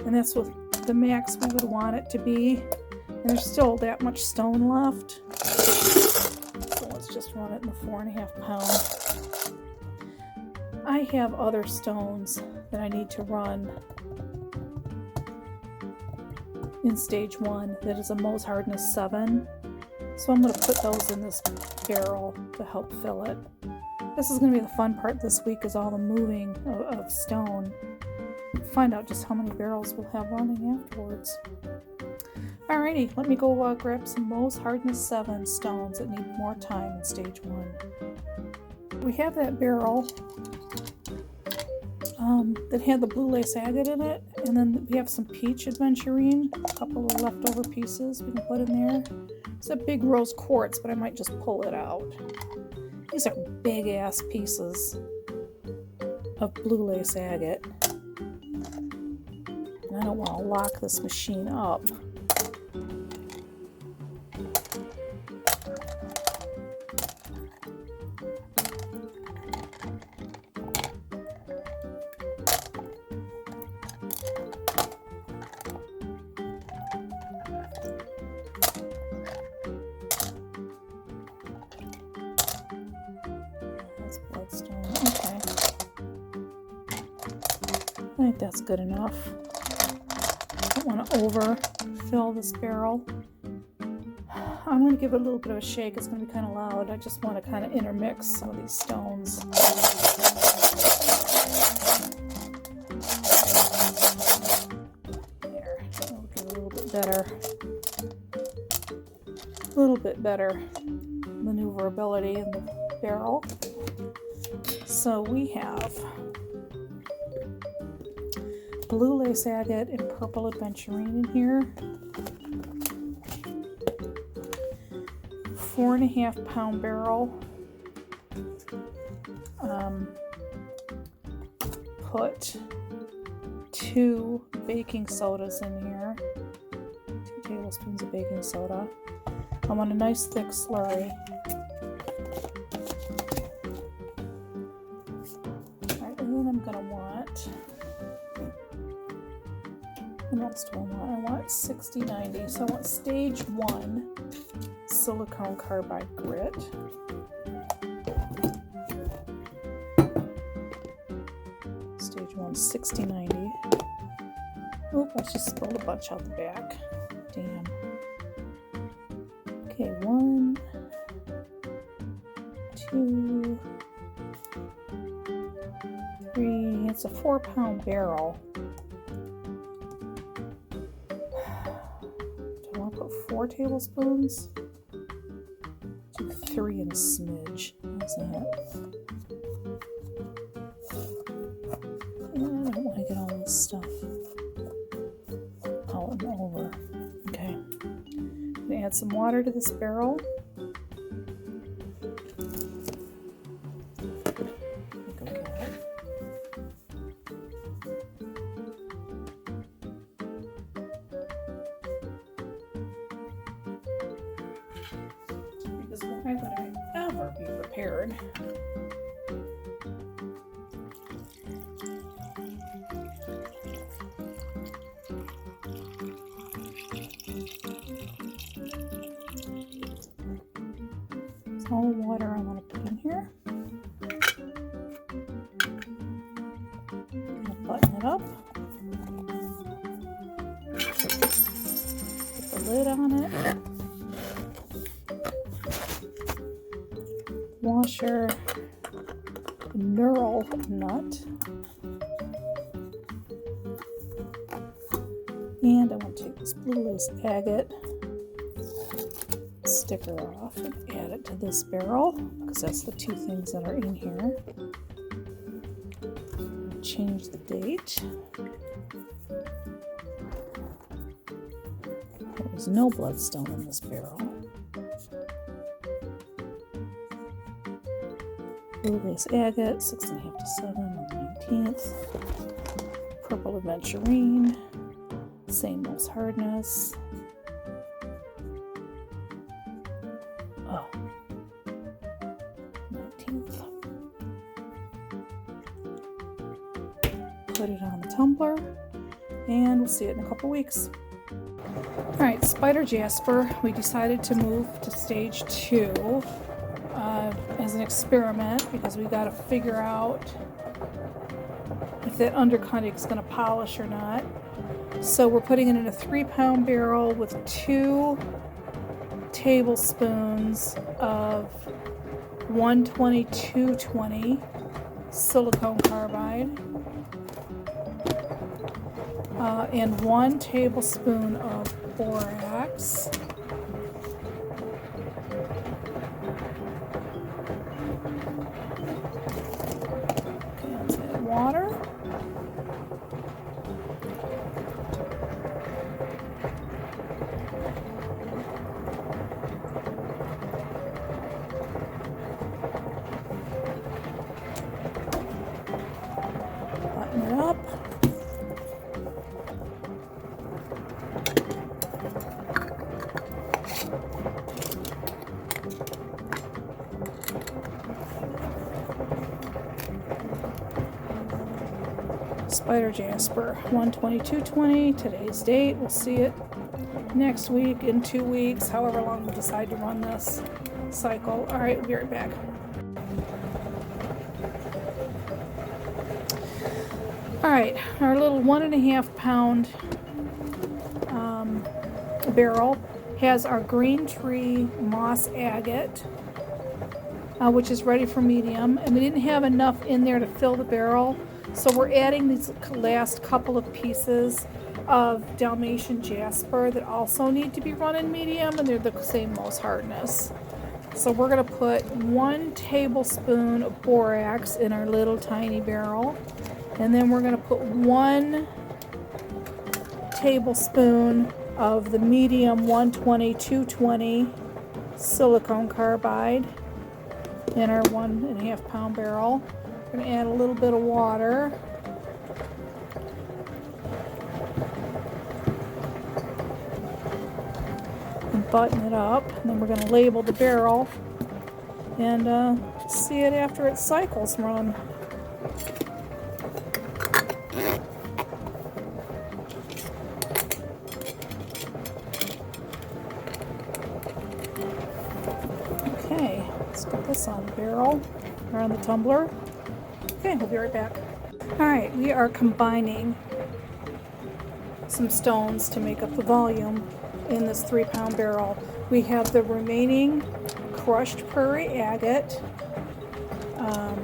and that's what the max we would want it to be. And there's still that much stone left, so let's just run it in the 4.5 pound. I have other stones that I need to run in stage 1 that is a Mohs hardness 7, so I'm going to put those in this barrel to help fill it. This is going to be the fun part this week, is all the moving of stone. Find out just how many barrels we'll have running afterwards. Alrighty, let me go grab some Mohs hardness 7 stones that need more time in stage 1. We have that barrel that had the blue lace agate in it, and then we have some peach Aventurine, a couple of leftover pieces we can put in there. It's a big rose quartz, but I might just pull it out. These are big ass pieces of blue lace agate. And I don't want to lock this machine up. Bloodstone. Okay. I think that's good enough. I don't want to overfill this barrel. I'm going to give it a little bit of a shake. It's going to be kind of loud. I just want to kind of intermix some of these stones. There. That'll give it a little bit better. A little bit better maneuverability in the barrel. So we have blue lace agate and purple Aventurine in here. 4.5 pound barrel. Put 2 baking sodas in here. 2 tablespoons of baking soda. I want a nice thick slurry. What else do I want? I want 60-90. So I want stage 1 silicone carbide grit. Stage 1 60-90. Oop, I just spilled a bunch out the back. Damn. Okay, 1, 2, 3. It's a 4-pound barrel. 4 tablespoons? Do 3 and a smidge. How's that? Yeah, I don't want to get all this stuff out and over. Okay. I'm going to add some water to this barrel. Why would I ever be prepared? That's all the water I want to put in here. I'm going to button it up. Put the lid on it. Washer, knurl nut, and I want to take this blue lace agate sticker off and add it to this barrel because that's the 2 things that are in here. Change the date. There's no bloodstone in this barrel. Blue lace agate, 6.5 to 7 on the 19th. Purple Aventurine, same most hardness. Oh, 19th. Put it on the tumbler, and we'll see it in a couple weeks. Alright, Spider Jasper, we decided to move to stage 2. As an experiment because we got to figure out if that undercutting is going to polish or not. So we're putting it in a 3-pound barrel with 2 tablespoons of 120-220 silicone carbide and 1 tablespoon of borax. Water. Spider Jasper 12220. Today's date. We'll see it next week, in 2 weeks, however long we decide to run this cycle. All right, we'll be right back. All right, our little 1.5 pound barrel has our green tree moss agate, which is ready for medium, and we didn't have enough in there to fill the barrel, so we're adding these last couple of pieces of Dalmatian Jasper that also need to be run in medium, and they're the same Mohs hardness. So we're going to put 1 tablespoon of borax in our little tiny barrel, and then we're going to put 1 tablespoon of the medium 120-220 silicone carbide in our 1.5 pound barrel. We're going to add a little bit of water. And button it up. And then we're going to label the barrel and see it after its cycles run. Okay, let's put this on the barrel, or on the tumbler. Okay, we'll be right back. Alright, we are combining some stones to make up the volume in this 3 pound barrel. We have the remaining crushed Prairie agate, a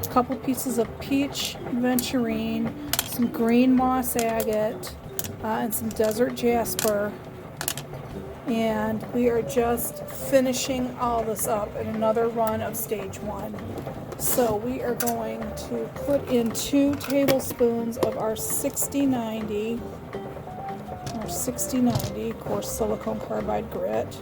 couple pieces of peach Aventurine, some green moss agate, and some desert jasper. And we are just finishing all this up in another run of stage 1. So we are going to put in 2 tablespoons of our 6090 coarse silicone carbide grit,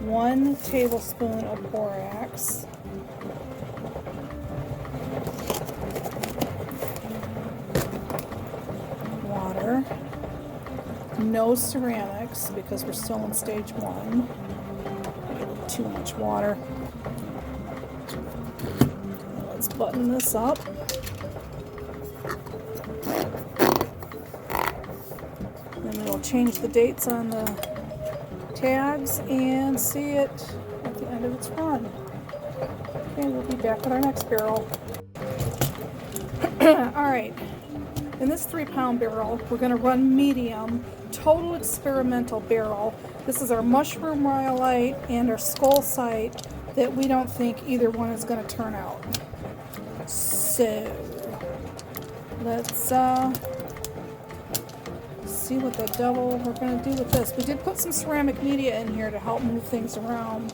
1 tablespoon of borax, water, no ceramics because we're still in stage 1. Too much water. Let's button this up. Then we'll change the dates on the tags and see it at the end of its run. Okay, we'll be back with our next barrel. Alright, in this 3 pound barrel, we're going to run medium, total experimental barrel. This is our mushroom rhyolite and our Scolecite that we don't think either one is going to turn out. So, let's see what the devil we're going to do with this. We did put some ceramic media in here to help move things around.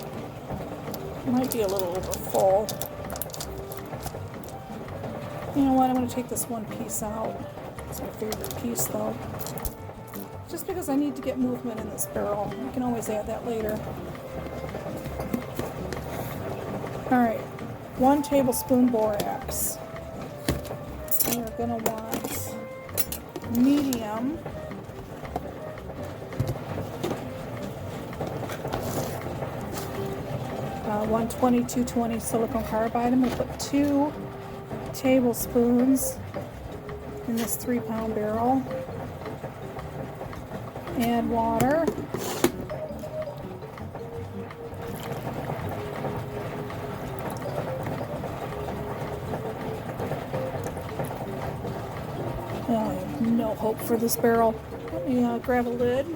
It might be a little over full. You know what? I'm going to take this one piece out. It's my favorite piece, though. Just because I need to get movement in this barrel. I can always add that later. Alright, 1 tablespoon borax. We're going to want medium. Uh, 120-220 silicone carbide. I'm going to put 2 tablespoons in this 3 pound barrel. Add water. Oh, I have no hope for this barrel. Let me grab a lid.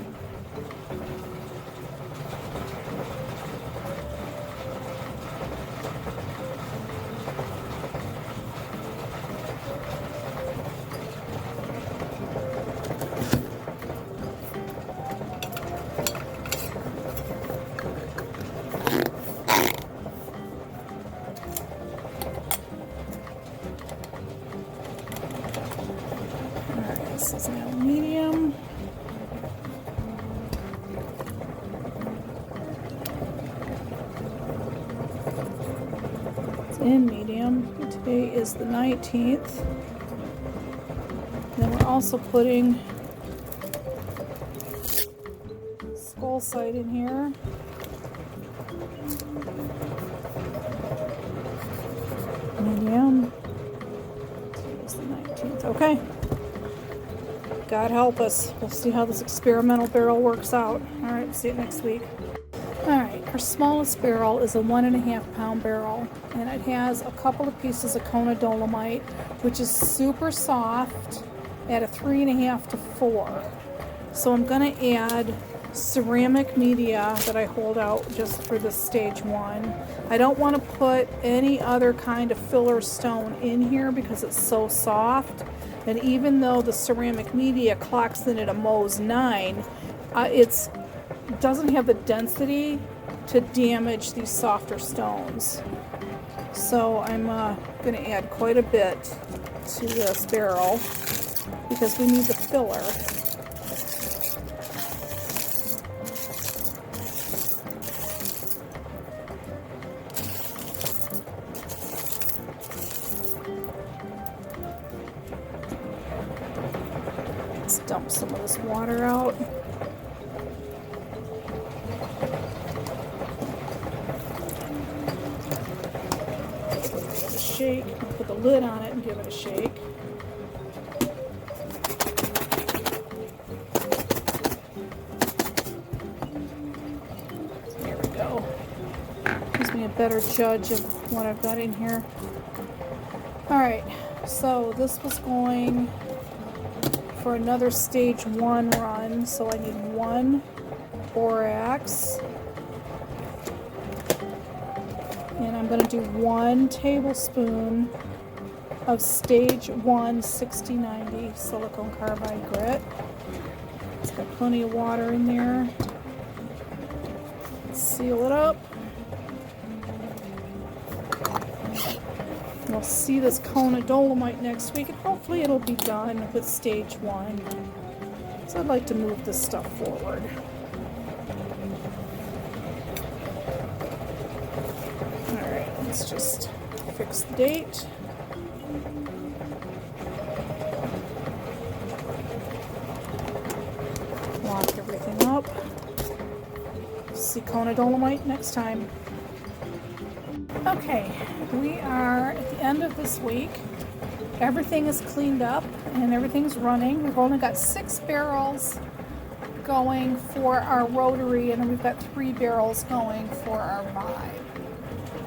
This is now medium. It's in medium. Today is the 19th. Then we're also putting Scolecite in here. medium. Today's the 19th. Okay. God help us. We'll see how this experimental barrel works out. All right, see you next week. All right, our smallest barrel is a 1.5 pound barrel, and it has a couple of pieces of Kona Dolomite, which is super soft at a 3.5 to 4. So I'm going to add ceramic media that I hold out just for this stage 1. I don't want to put any other kind of filler stone in here because it's so soft. And even though the ceramic media clocks in at a Mohs 9, it doesn't have the density to damage these softer stones. So I'm going to add quite a bit to this barrel because we need the filler. Let's dump some of this water out. Shake, put the lid on it and give it a shake. There we go. Gives me a better judge of what I've got in here. Alright, so this was going for another stage 1 run, so I need 1 borax. And I'm going to do 1 tablespoon of stage 1 6090 silicone carbide grit. It's got plenty of water in there. Seal it up. We'll see this Kona Dolomite next week, and hopefully it'll be done with stage 1. So I'd like to move this stuff forward. Let's just fix the date. Lock everything up. See Kona Dolomite next time. Okay, we are at the end of this week. Everything is cleaned up and everything's running. We've only got 6 barrels going for our rotary, and then we've got 3 barrels going for our vibe.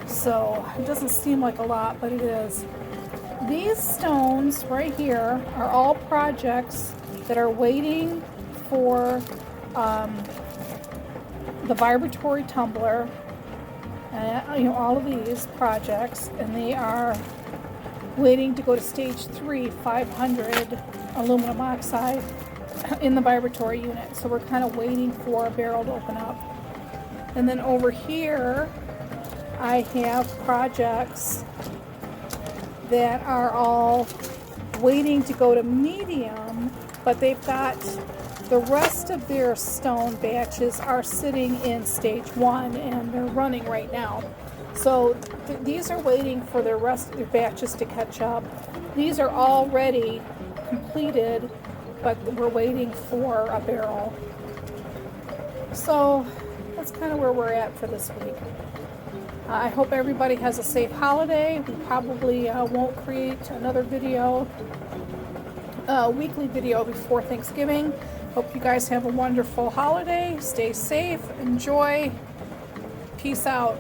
So it doesn't seem like a lot, but it is. These stones right here are all projects that are waiting for the vibratory tumbler, all of these projects, and they are waiting to go to stage 3, 500 aluminum oxide in the vibratory unit. So we're kind of waiting for a barrel to open up. And then over here I have projects that are all waiting to go to medium, but they've got the rest of their stone batches are sitting in stage 1 and they're running right now. So these are waiting for the rest of their batches to catch up. These are already completed, but we're waiting for a barrel. So that's kind of where we're at for this week. I hope everybody has a safe holiday. We probably won't create another video, weekly video before Thanksgiving. Hope you guys have a wonderful holiday. Stay safe. Enjoy. Peace out.